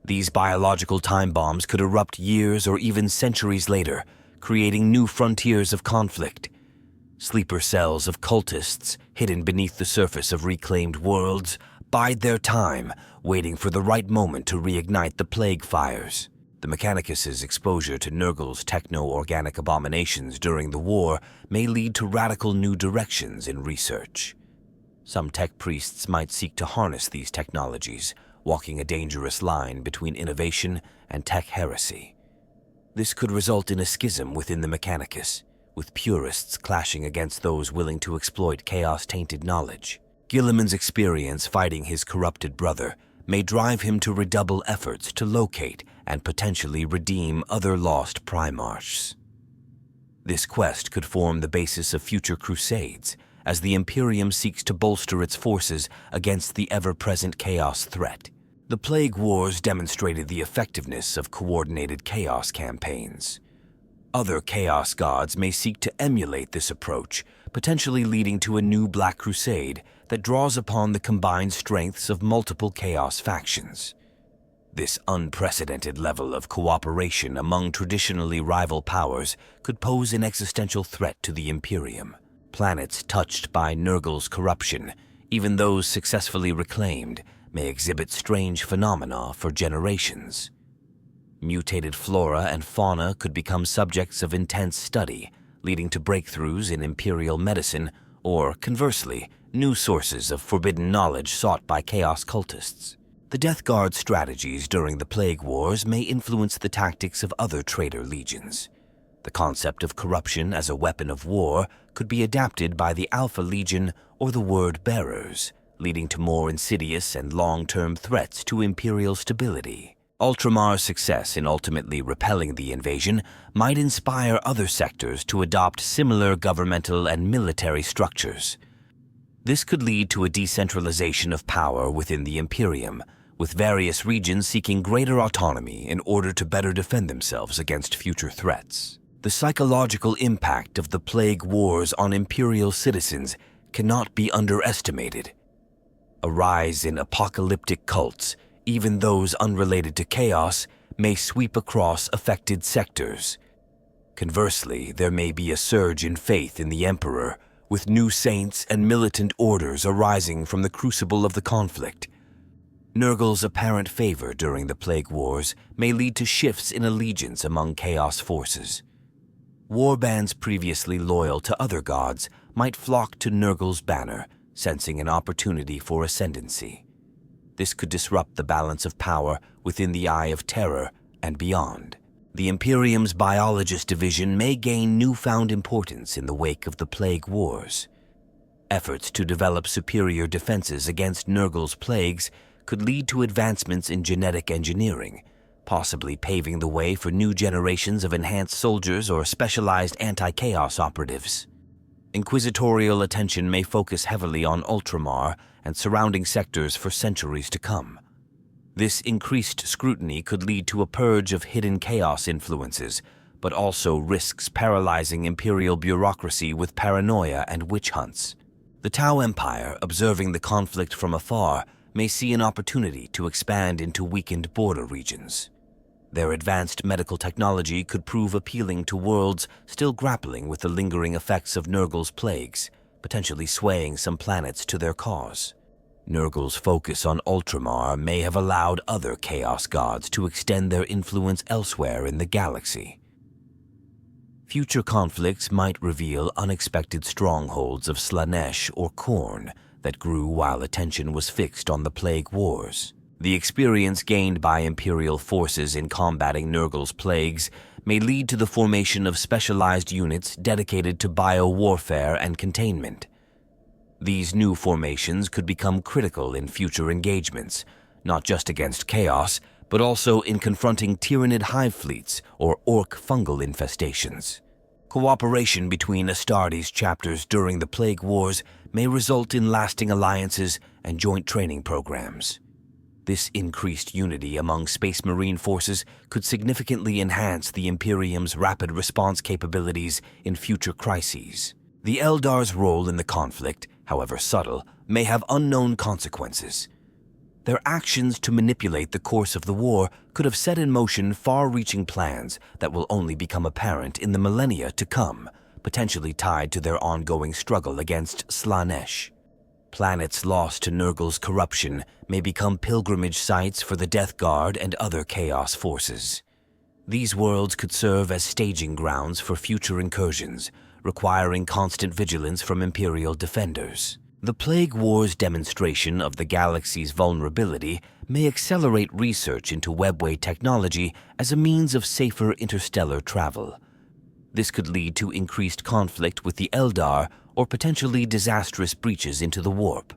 These biological time bombs could erupt years or even centuries later, creating new frontiers of conflict. Sleeper cells of cultists, hidden beneath the surface of reclaimed worlds, bide their time, waiting for the right moment to reignite the plague fires. The Mechanicus' exposure to Nurgle's techno-organic abominations during the war may lead to radical new directions in research. Some tech priests might seek to harness these technologies, walking a dangerous line between innovation and tech heresy. This could result in a schism within the Mechanicus, with purists clashing against those willing to exploit chaos-tainted knowledge. Guilliman's experience fighting his corrupted brother may drive him to redouble efforts to locate and potentially redeem other lost Primarchs. This quest could form the basis of future crusades, as the Imperium seeks to bolster its forces against the ever-present chaos threat. The Plague Wars demonstrated the effectiveness of coordinated chaos campaigns. Other chaos gods may seek to emulate this approach, potentially leading to a new Black Crusade that draws upon the combined strengths of multiple chaos factions. This unprecedented level of cooperation among traditionally rival powers could pose an existential threat to the Imperium. Planets touched by Nurgle's corruption, even those successfully reclaimed, may exhibit strange phenomena for generations. Mutated flora and fauna could become subjects of intense study, leading to breakthroughs in Imperial medicine or, conversely, new sources of forbidden knowledge sought by Chaos cultists. The Death Guard strategies during the Plague Wars may influence the tactics of other traitor legions. The concept of corruption as a weapon of war could be adapted by the Alpha Legion or the Word Bearers, leading to more insidious and long-term threats to Imperial stability. Ultramar's success in ultimately repelling the invasion might inspire other sectors to adopt similar governmental and military structures. This could lead to a decentralization of power within the Imperium, with various regions seeking greater autonomy in order to better defend themselves against future threats. The psychological impact of the Plague Wars on Imperial citizens cannot be underestimated. A rise in apocalyptic cults, even those unrelated to chaos, may sweep across affected sectors. Conversely, there may be a surge in faith in the Emperor, with new saints and militant orders arising from the crucible of the conflict. Nurgle's apparent favor during the Plague Wars may lead to shifts in allegiance among Chaos forces. warbands previously loyal to other gods might flock to Nurgle's banner, sensing an opportunity for ascendancy. This could disrupt the balance of power within the Eye of Terror and beyond. The Imperium's Biologist Division may gain newfound importance in the wake of the Plague Wars. Efforts to develop superior defenses against Nurgle's plagues could lead to advancements in genetic engineering, possibly paving the way for new generations of enhanced soldiers or specialized anti-chaos operatives. Inquisitorial attention may focus heavily on Ultramar and surrounding sectors for centuries to come. This increased scrutiny could lead to a purge of hidden chaos influences, but also risks paralyzing Imperial bureaucracy with paranoia and witch hunts. The Tau Empire, observing the conflict from afar, may see an opportunity to expand into weakened border regions. Their advanced medical technology could prove appealing to worlds still grappling with the lingering effects of Nurgle's plagues, potentially swaying some planets to their cause. Nurgle's focus on Ultramar may have allowed other Chaos gods to extend their influence elsewhere in the galaxy. Future conflicts might reveal unexpected strongholds of Slaanesh or Khorne that grew while attention was fixed on the Plague Wars. The experience gained by Imperial forces in combating Nurgle's plagues may lead to the formation of specialized units dedicated to biowarfare and containment. These new formations could become critical in future engagements, not just against Chaos, but also in confronting Tyranid hive fleets or orc fungal infestations. Cooperation between Astartes chapters during the Plague Wars may result in lasting alliances and joint training programs. This increased unity among Space Marine forces could significantly enhance the Imperium's rapid response capabilities in future crises. The Eldar's role in the conflict, however subtle, may have unknown consequences. Their actions to manipulate the course of the war could have set in motion far-reaching plans that will only become apparent in the millennia to come, potentially tied to their ongoing struggle against Slaanesh. Planets lost to Nurgle's corruption may become pilgrimage sites for the Death Guard and other Chaos forces. These worlds could serve as staging grounds for future incursions, requiring constant vigilance from Imperial defenders. The Plague Wars' demonstration of the galaxy's vulnerability may accelerate research into webway technology as a means of safer interstellar travel. This could lead to increased conflict with the Eldar or potentially disastrous breaches into the warp.